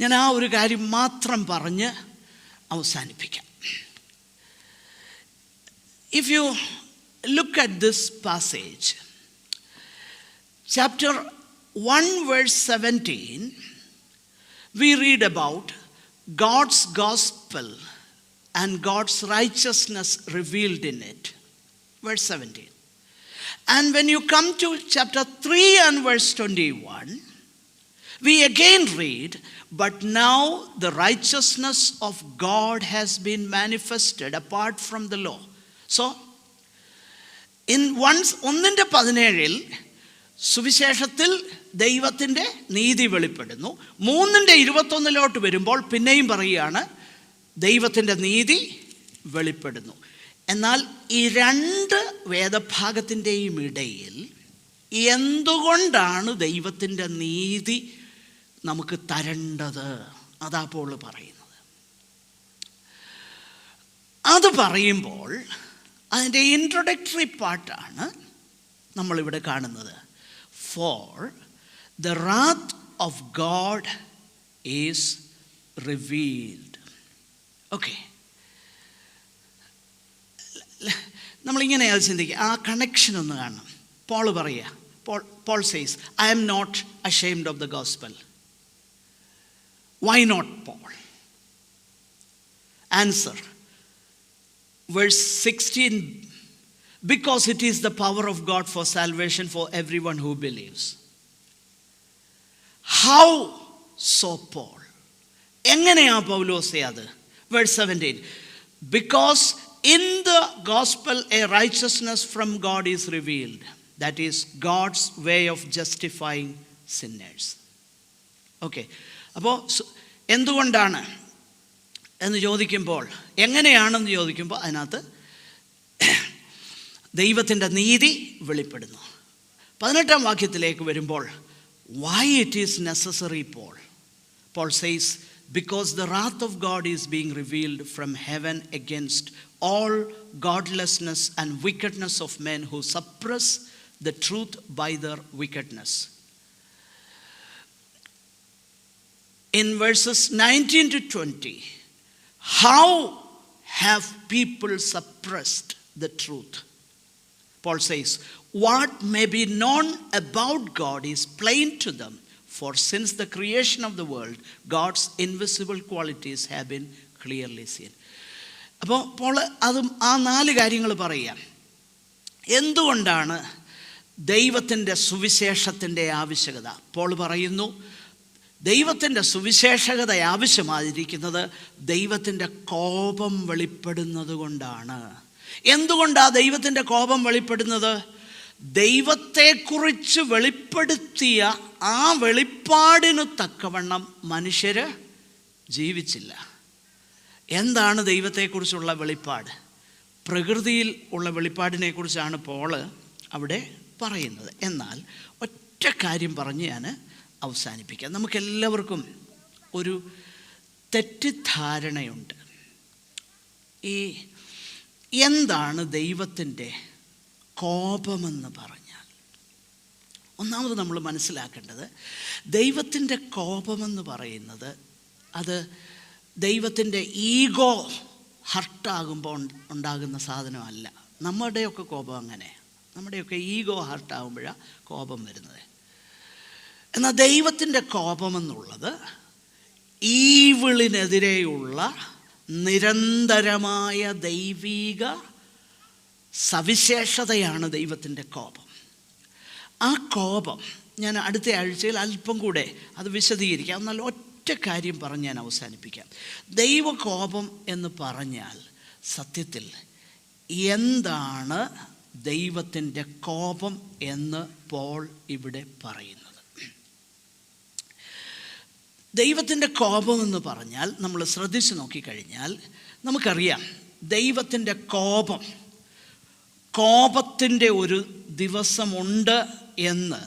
ഞാൻ ആ ഒരു കാര്യം മാത്രം പറഞ്ഞ് അവസാനിപ്പിക്കാം. If you look at this passage, chapter 1 verse 17, we read about God's gospel and God's righteousness revealed in it. Verse 17. And when you come to chapter 3 and verse 21, we again read, but now the righteousness of God has been manifested apart from the law. So, in 1:17 സുവിശേഷത്തിൽ ദൈവത്തിൻ്റെ നീതി വെളിപ്പെടുന്നു. 3:21 വരുമ്പോൾ പിന്നെയും പറയുകയാണ് ദൈവത്തിൻ്റെ നീതി വെളിപ്പെടുന്നു. എന്നാൽ ഈ രണ്ട് വേദഭാഗത്തിൻ്റെയും ഇടയിൽ എന്തുകൊണ്ടാണ് ദൈവത്തിൻ്റെ നീതി നമുക്ക് തരേണ്ടത്? അതാ പോൾ പറയുന്നത്. അത് പറയുമ്പോൾ അതിൻ്റെ ഇൻട്രൊഡക്ടറി പാർട്ടാണ് നമ്മളിവിടെ കാണുന്നത്. For the wrath of God is revealed. Okay. നമ്മളിങ്ങനെ അത് ചിന്തിക്കുക, ആ കണക്ഷൻ ഒന്ന് കാണണം. പോൾ പറയുക, Paul says, I am not ashamed of the gospel. Why not, Paul? Answer. Verse 16, because it is the power of God for salvation for everyone who believes. How so, Paul? എങ്ങനെയാ പൗലോസേ അത്? Verse 17, because in the gospel a righteousness from God is revealed. That is God's way of justifying sinners. Okay. അപ്പോൾ എന്തുകൊണ്ടാണ് എന്ന് ചോദിക്കുമ്പോൾ, എങ്ങനെയാണെന്ന് ചോദിക്കുമ്പോൾ അതിനകത്ത് ദൈവത്തിൻ്റെ നീതി വെളിപ്പെടുന്നു. 18-ാം വാക്യത്തിലേക്ക് വരുമ്പോൾ why it is necessary, Paul says, because the wrath of God is being revealed from heaven against all godlessness and wickedness of men who suppress the truth by their wickedness. In verses 19 to 20, how have people suppressed the truth? Paul says, what may be known about God is plain to them, For since the creation of the world, God's invisible qualities have been clearly seen. അപ്പോൾ പോൾ അതും ആ 4 കാര്യങ്ങൾ പറയാം. എന്തുകൊണ്ടാണ് ദൈവത്തിൻ്റെ സുവിശേഷത്തിൻ്റെ ആവശ്യകത? പോൾ പറയുന്നു, ദൈവത്തിൻ്റെ സുവിശേഷകത ആവശ്യമായിരിക്കുന്നത് ദൈവത്തിൻ്റെ കോപം വെളിപ്പെടുന്നത് കൊണ്ടാണ്. എന്തുകൊണ്ടാണ് ദൈവത്തിൻ്റെ കോപം വെളിപ്പെടുന്നത്? ദൈവത്തെക്കുറിച്ച് വെളിപ്പെടുത്തിയ ആ വെളിപ്പാടിനു തക്കവണ്ണം മനുഷ്യർ ജീവിച്ചില്ല. എന്താണ് ദൈവത്തെക്കുറിച്ചുള്ള വെളിപ്പാട്? പ്രകൃതിയിൽ ഉള്ള വെളിപ്പാടിനെ കുറിച്ചാണ് പോള് അവിടെ പറയുന്നത്. എന്നാൽ ഒറ്റ കാര്യം പറഞ്ഞ് ഞാൻ അവസാനിപ്പിക്കാം. നമുക്കെല്ലാവർക്കും ഒരു തെറ്റിദ്ധാരണയുണ്ട്. ഈ എന്താണ് ദൈവത്തിൻ്റെ കോപമെന്ന് പറഞ്ഞാൽ, ഒന്നാമത് നമ്മൾ മനസ്സിലാക്കേണ്ടത്, ദൈവത്തിൻ്റെ കോപമെന്ന് പറയുന്നത് അത് ദൈവത്തിൻ്റെ ഈഗോ ഹർട്ടാകുമ്പോൾ ഉണ്ടാകുന്ന സാധനമല്ല. നമ്മുടെയൊക്കെ കോപം അങ്ങനെ, നമ്മുടെയൊക്കെ ഈഗോ ഹർട്ടാകുമ്പോഴാണ് കോപം വരുന്നത്. എന്നാൽ ദൈവത്തിൻ്റെ കോപമെന്നുള്ളത് ഈവിളിനെതിരെയുള്ള നിരന്തരമായ ദൈവിക സവിശേഷതയാണ് ദൈവത്തിൻ്റെ കോപം. ആ കോപം ഞാൻ അടുത്ത ആഴ്ചയിൽ അല്പം കൂടെ അത് വിശദീകരിക്കാം. എന്നാൽ ഒറ്റ കാര്യം പറഞ്ഞ് ഞാൻ അവസാനിപ്പിക്കാം. ദൈവകോപം എന്ന് പറഞ്ഞാൽ സത്യത്തിൽ എന്താണ് ദൈവത്തിൻ്റെ കോപം എന്ന് പോൾ ഇവിടെ പറയുന്നത്? ദൈവത്തിൻ്റെ കോപം എന്ന് പറഞ്ഞാൽ നമ്മൾ ശ്രദ്ധിച്ച് നോക്കിക്കഴിഞ്ഞാൽ നമുക്കറിയാം, ദൈവത്തിൻ്റെ കോപത്തിൻ്റെ ഒരു ദിവസമുണ്ട് എന്ന്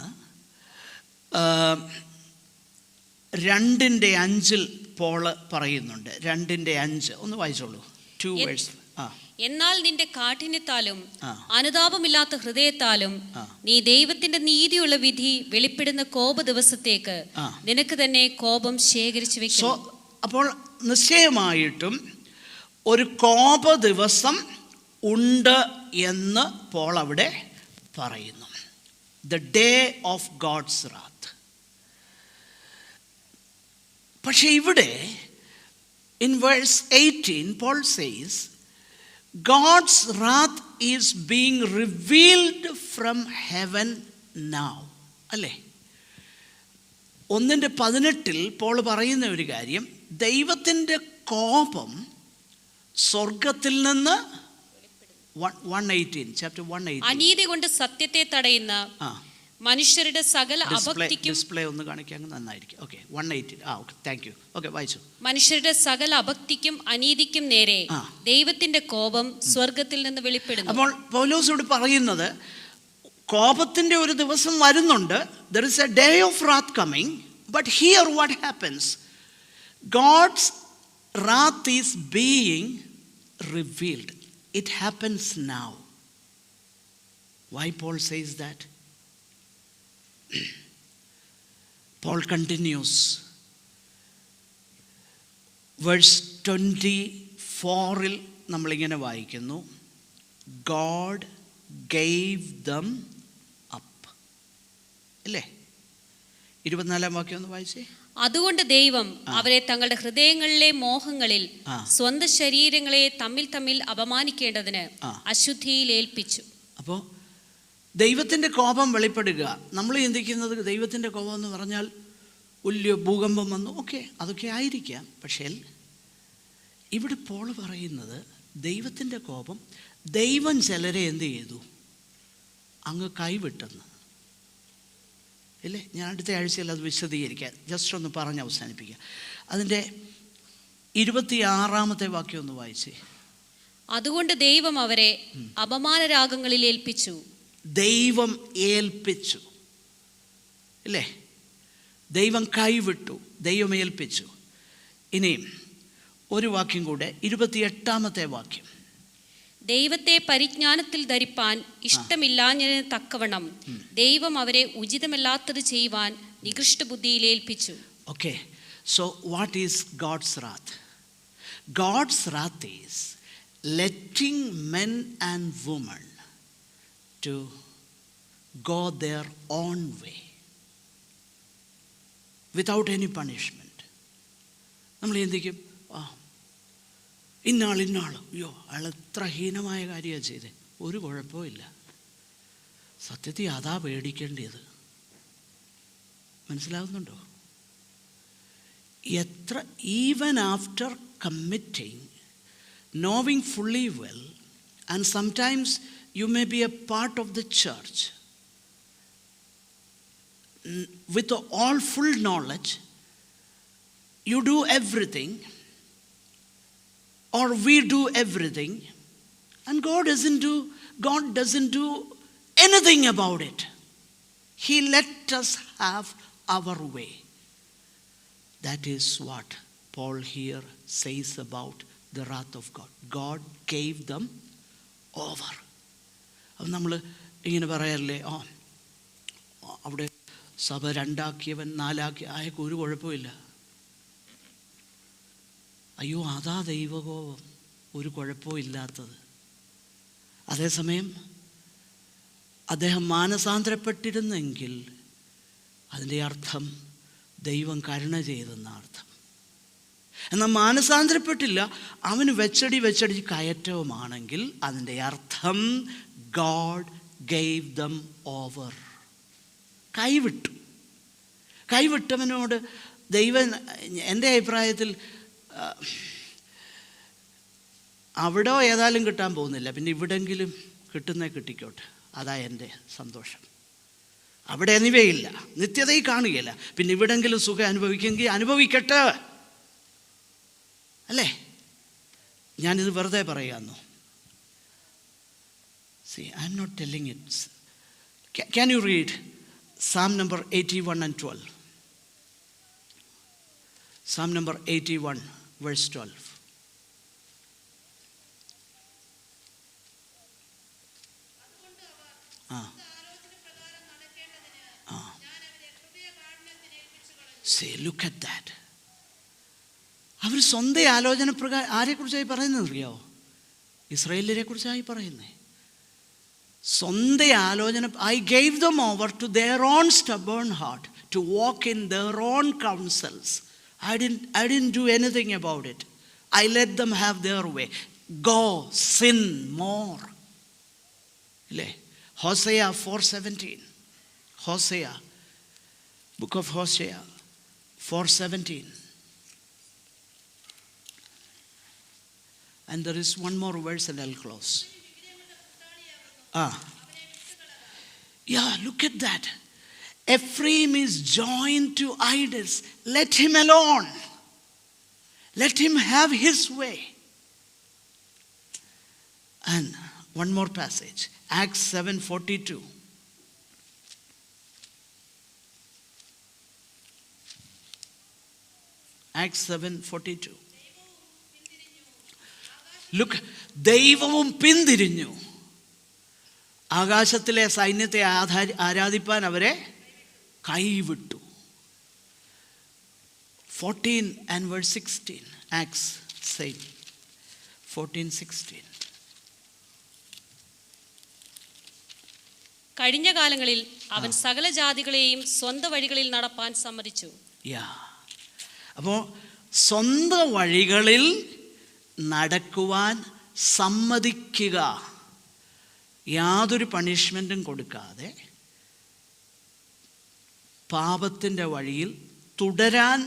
2:5 പോള് പറയുന്നുണ്ട്. 2:5 ഒന്ന് വായിച്ചോളൂ. 2 വേഴ്സ്. എന്നാൽ നിന്റെ കാഠിന്യത്താലും അനുതാപമില്ലാത്ത ഹൃദയത്താലും നീ ദൈവത്തിന്റെ നീതിയുള്ള വിധി വെളിപ്പെടുന്ന കോപ ദിവസത്തേക്ക് നിനക്ക് തന്നെ കോപം ശേഖരിച്ചു വെക്കുന്നു. അപ്പോൾ നിശ്ചയമായിട്ടും ഒരു കോപ ദിവസം ഉണ്ട് എന്ന് പോൾ അവിടെ പറയുന്നു. The day of God's wrath. പക്ഷെ ഇവിടെ in verse 18 Paul says God's wrath is being revealed from heaven now. അല്ലേ? 1:18 പോൾ പറയുന്ന ഒരു കാര്യം, ദൈവത്തിൻ്റെ കോപം സ്വർഗത്തിൽ നിന്ന് 1:18 chapter 1:18 അനീതി കൊണ്ട് സത്യത്തെ തടയുന്ന മനുഷ്യരുടെ സകല അഭക്തിക്കും ഡിസ്പ്ലേ ഒന്ന് കാണിക്കാൻ നന്നായിരിക്കും. Okay, 1:18. Okay, thank you. Okay, വായിച്ചു. മനുഷ്യരുടെ സകല അഭക്തിക്കും അനീതിക്കും നേരെ ദൈവത്തിന്റെ കോപം സ്വർഗത്തിൽ നിന്ന് വെളിപ്പെടുന്നു. അപ്പോൾ പൗലോസോട് പറയുന്നത്, കോപത്തിന്റെ ഒരു ദിവസം വരുന്നുണ്ട്. There is a day of wrath coming. But here what happens? God's wrath is being revealed. It happens now. Why Paul says that? Paul continues. Verse 24 നമ്മളിങ്ങനെ വായിക്കുന്നു, God gave them up. അല്ലേ? 24 വാക്യം ഒന്ന് വായിച്ചേ. അതുകൊണ്ട് ദൈവം അവരെ തങ്ങളുടെ ഹൃദയങ്ങളിലെ മോഹങ്ങളിൽ സ്വന്തം ശരീരങ്ങളെ തമ്മിൽ അപമാനിക്കേണ്ടതിന് അശുദ്ധിയിൽ ഏൽപ്പിച്ചു. അപ്പോൾ ദൈവത്തിൻ്റെ കോപം വെളിപ്പെടുക. നമ്മൾ ചിന്തിക്കുന്നത് ദൈവത്തിൻ്റെ കോപം എന്ന് പറഞ്ഞാൽ വലിയ ഭൂകമ്പം വന്നു, ഓക്കെ, അതൊക്കെ ആയിരിക്കാം. പക്ഷേ ഇവിടെ പോൾ പറയുന്നത് ദൈവത്തിൻ്റെ കോപം, ദൈവം ചിലരെ എന്ത് ചെയ്തു? അങ്ങ് കൈവിട്ടെന്ന്. ഇല്ലേ? ഞാൻ അടുത്ത ആഴ്ചയിൽ അത് വിശദീകരിക്കാം. ജസ്റ്റ് ഒന്ന് പറഞ്ഞ് അവസാനിപ്പിക്കാം. അതിൻ്റെ 26 വാക്യം ഒന്ന് വായിച്ചേ. അതുകൊണ്ട് ദൈവം അവരെ അപമാനരാഗങ്ങളിൽ ഏൽപ്പിച്ചു. ദൈവം ഏൽപ്പിച്ചു, ഇല്ലേ? ദൈവം കൈവിട്ടു, ദൈവം ഏൽപ്പിച്ചു. ഇനിയും ഒരു വാക്യം കൂടെ, 28 വാക്യം. ദൈവത്തെ പരിജ്ഞാനത്തിൽ ധരിപ്പാൻ ഇഷ്ടമില്ലാഞ്ഞതിന് തക്കവണ്ണം ദൈവം അവരെ ഉചിതമല്ലാത്തത് ചെയ്യുവാൻ നികൃഷ്ട ബുദ്ധിയിൽ ഏൽപ്പിച്ചു. Okay, so what is God's wrath? God's wrath is letting men and women to go their own way. Without any punishment. നമ്മൾ ചിന്തിക്കും, ആ ഇന്നാൾ അയ്യോ അയാൾ എത്ര ഹീനമായ കാര്യമാണ് ചെയ്തത്, ഒരു കുഴപ്പമില്ല. സത്യത്തിൽ അതാ പേടിക്കേണ്ടത്. മനസ്സിലാകുന്നുണ്ടോ? എത്ര even after committing, knowing fully well, and sometimes you may be a part of the church with all full knowledge, you do everything or we do everything, and God doesn't do anything about it. He let us have our way. That is what Paul here says about the wrath of God. God gave them over. അത് നമ്മൾ ഇങ്ങനെ പറയാറില്ലേ, അവിടെ സഭ 2 4 അയാൾക്ക് ഒരു കുഴപ്പമില്ല. അയ്യോ അതാ ദൈവകോപം, ഒരു കുഴപ്പവും ഇല്ലാത്തത്. അതേസമയം അദ്ദേഹം മാനസാന്തരപ്പെട്ടിരുന്നെങ്കിൽ അതിൻ്റെ അർത്ഥം ദൈവം കരുണ ചെയ്തെന്ന അർത്ഥം. എന്നാൽ മാനസാന്തരപ്പെട്ടില്ല, അവന് വെച്ചടി കയറ്റവുമാണെങ്കിൽ അതിൻ്റെ അർത്ഥം ഗോഡ് ഗേവ് ദം ഓവർ. കൈവിട്ടവനോട് ദൈവം, എൻ്റെ അഭിപ്രായത്തിൽ അവിടെ ഏതായാലും കിട്ടാൻ പോകുന്നില്ല, പിന്നെ ഇവിടെങ്കിലും കിട്ടിക്കോട്ടെ, അതാ എൻ്റെ സന്തോഷം. അവിടെ അനിവയില്ല, നിത്യതയിൽ കാണുകയില്ല, പിന്നെ ഇവിടെങ്കിലും സുഖം അനുഭവിക്കെങ്കിൽ അനുഭവിക്കട്ടെ, അല്ലേ? ഞാനിത് വെറുതെ പറയാമെന്നോ? See, I'm not telling it. Can you read Psalm number 81 and 12? Psalm number 81 verse 12. See, look at that. അവർ സ്വന്തം ആലോചന പ്രകാരം ആരെക്കുറിച്ചായി പറയുന്നത് അറിയാമോ? ഇസ്രായേലിനെ കുറിച്ചായി പറയുന്നത്. സ്വന്തം ആലോചന, I gave them over to their own stubborn heart to walk in their own counsels. I didn't do anything about it. I let them have their way. Go, sin more. ഇല്ലേ? Hosea 4:17. Hosea, book of Hosea 4:17. And there is one more verse and I'll close. Yeah, look at that. Ephraim is joined to idols. Let him alone. Let him have his way. And one more passage, Acts 7:42. Acts 7:42. Look, ദൈവവും പിന്തിരിഞ്ഞു, ആകാശത്തിലെ സൈന്യത്തെ ആരാധിപ്പാൻ അവരെ കൈവിട്ടു. 14 and verse 16. Acts 14:16. കഴിഞ്ഞ കാലങ്ങളിൽ അവൻ സകല ജാതികളെയും സ്വന്തം വഴികളിൽ നടപ്പാൻ സമ്മതിച്ചു. അപ്പോൾ സ്വന്തം വഴികളിൽ നടക്കുവാൻ സമ്മതിക്കുക, യാതൊരു പണിഷ്മെൻറ്റും കൊടുക്കാതെ പാപത്തിൻ്റെ വഴിയിൽ തുടരാൻ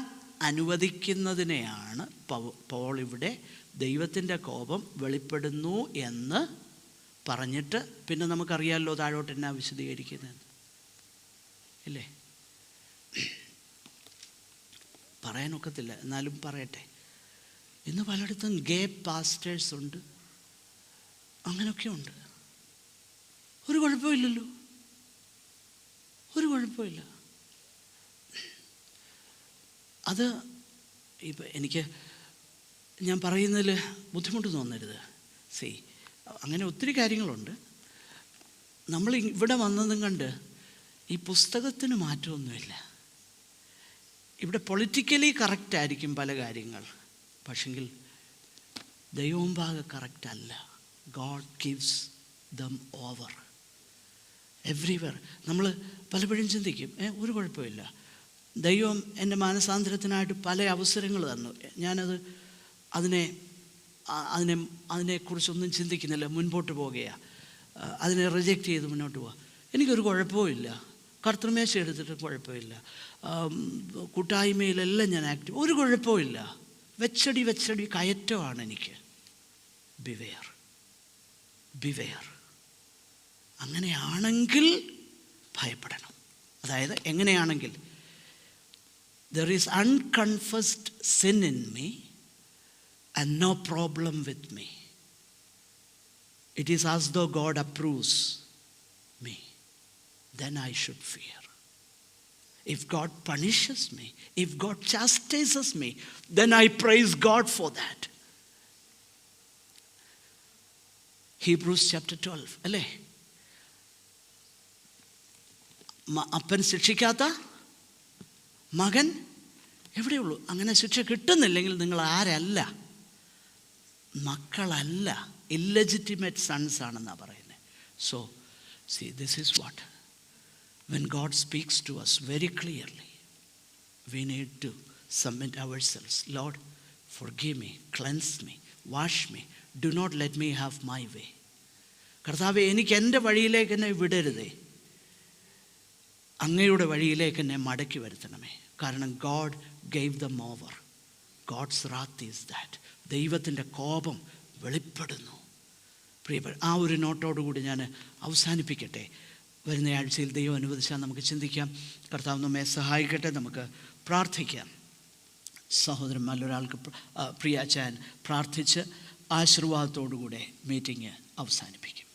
അനുവദിക്കുന്നതിനെയാണ് പോൾ ഇവിടെ ദൈവത്തിൻ്റെ കോപം വെളിപ്പെടുന്നു എന്ന് പറഞ്ഞിട്ട്, പിന്നെ നമുക്കറിയാമല്ലോ താഴോട്ട് എന്നാ വിശദീകരിക്കുന്നത്, ഇല്ലേ? പറയാനൊക്കത്തില്ല, എന്നാലും പറയട്ടെ. ഇന്ന് പലയിടത്തും ഗേ പാസ്റ്റേഴ്സ് ഉണ്ട്, അങ്ങനെയൊക്കെ ഉണ്ട്. ഒരു കുഴപ്പമില്ലല്ലോ, ഒരു കുഴപ്പമില്ല. അത് ഇപ്പം ഞാൻ പറയുന്നതിൽ ബുദ്ധിമുട്ട് തോന്നരുത്. അങ്ങനെ ഒത്തിരി കാര്യങ്ങളുണ്ട്. നമ്മൾ ഇവിടെ വന്നതും കണ്ട് ഈ പുസ്തകത്തിന് മാറ്റമൊന്നുമില്ല. ഇവിടെ പൊളിറ്റിക്കലി കറക്റ്റായിരിക്കും പല കാര്യങ്ങൾ, പക്ഷെങ്കിൽ ദൈവമുമ്പാകെ കറക്റ്റല്ല. God gives them over everywhere. നമ്മൾ പലപ്പോഴും ചിന്തിക്കും, ഒരു കുഴപ്പമില്ല, ദൈവം എൻ്റെ മാനസാന്തരത്തിനായിട്ട് പല അവസരങ്ങൾ തന്നു. ഞാനത് അതിനെക്കുറിച്ചൊന്നും ചിന്തിക്കുന്നില്ല, മുൻപോട്ട് പോകുകയാണ്. അതിനെ റിജക്റ്റ് ചെയ്ത് മുന്നോട്ട് പോവുക. എനിക്കൊരു കുഴപ്പമില്ല, കർത്തൃമേശ എടുത്തിട്ട് കുഴപ്പമില്ല, കൂട്ടായ്മയിലെല്ലാം ഞാൻ ആക്റ്റീവ്, ഒരു കുഴപ്പമില്ല. വെച്ചടി കയറ്റമാണ് എനിക്ക്. ബിവെയർ. അങ്ങനെയാണെങ്കിൽ ഭയപ്പെടണം. അതായത് എങ്ങനെയാണെങ്കിൽ, there is unconfessed sin in me and no problem with me. It is as though God approves me. Then I should fear. If God punishes me, if God chastises me, then I praise God for that. Hebrews chapter 12, അല്ലേ? അപ്പൻ ശിക്ഷിക്കാത്ത മകൻ എവിടെയുള്ളൂ? അങ്ങനെ ശിക്ഷ കിട്ടുന്നില്ലെങ്കിൽ നിങ്ങൾ ആരല്ല? മക്കളല്ല, ഇല്ലെജിറ്റിമേറ്റ് സൺസ് ആണെന്നാണ് പറയുന്നത്. So C, this is what, when God speaks to us very clearly, we need to submit ourselves. Lord, forgive me, cleanse me, wash me, do not let me have my way. കർത്താവേ, എനിക്ക് എൻ്റെ വഴിയിലേക്ക് എന്നെ വിടരുതേ, അങ്ങയുടെ വഴിയിലേക്ക് എന്നെ മടക്കി വരുത്തണമേ. കാരണം God gave them over. God's wrath is that. ദൈവത്തിൻ്റെ കോപം വെളിപ്പെടുന്നു. പ്രിയപ്പെട്ട, ആ ഒരു നോട്ടോടുകൂടി ഞാൻ അവസാനിപ്പിക്കട്ടെ. വരുന്ന ആഴ്ചയിൽ ദൈവം അനുവദിച്ചാൽ നമുക്ക് ചിന്തിക്കാം. കർത്താവ് നമ്മെ സഹായിക്കട്ടെ. നമുക്ക് പ്രാർത്ഥിക്കാം. സഹോദരന്മാരൊരാൾക്ക് പ്രിയാച്ചാൻ പ്രാർത്ഥിച്ച് ആശീർവാദത്തോടുകൂടെ മീറ്റിംഗ് അവസാനിപ്പിക്കും.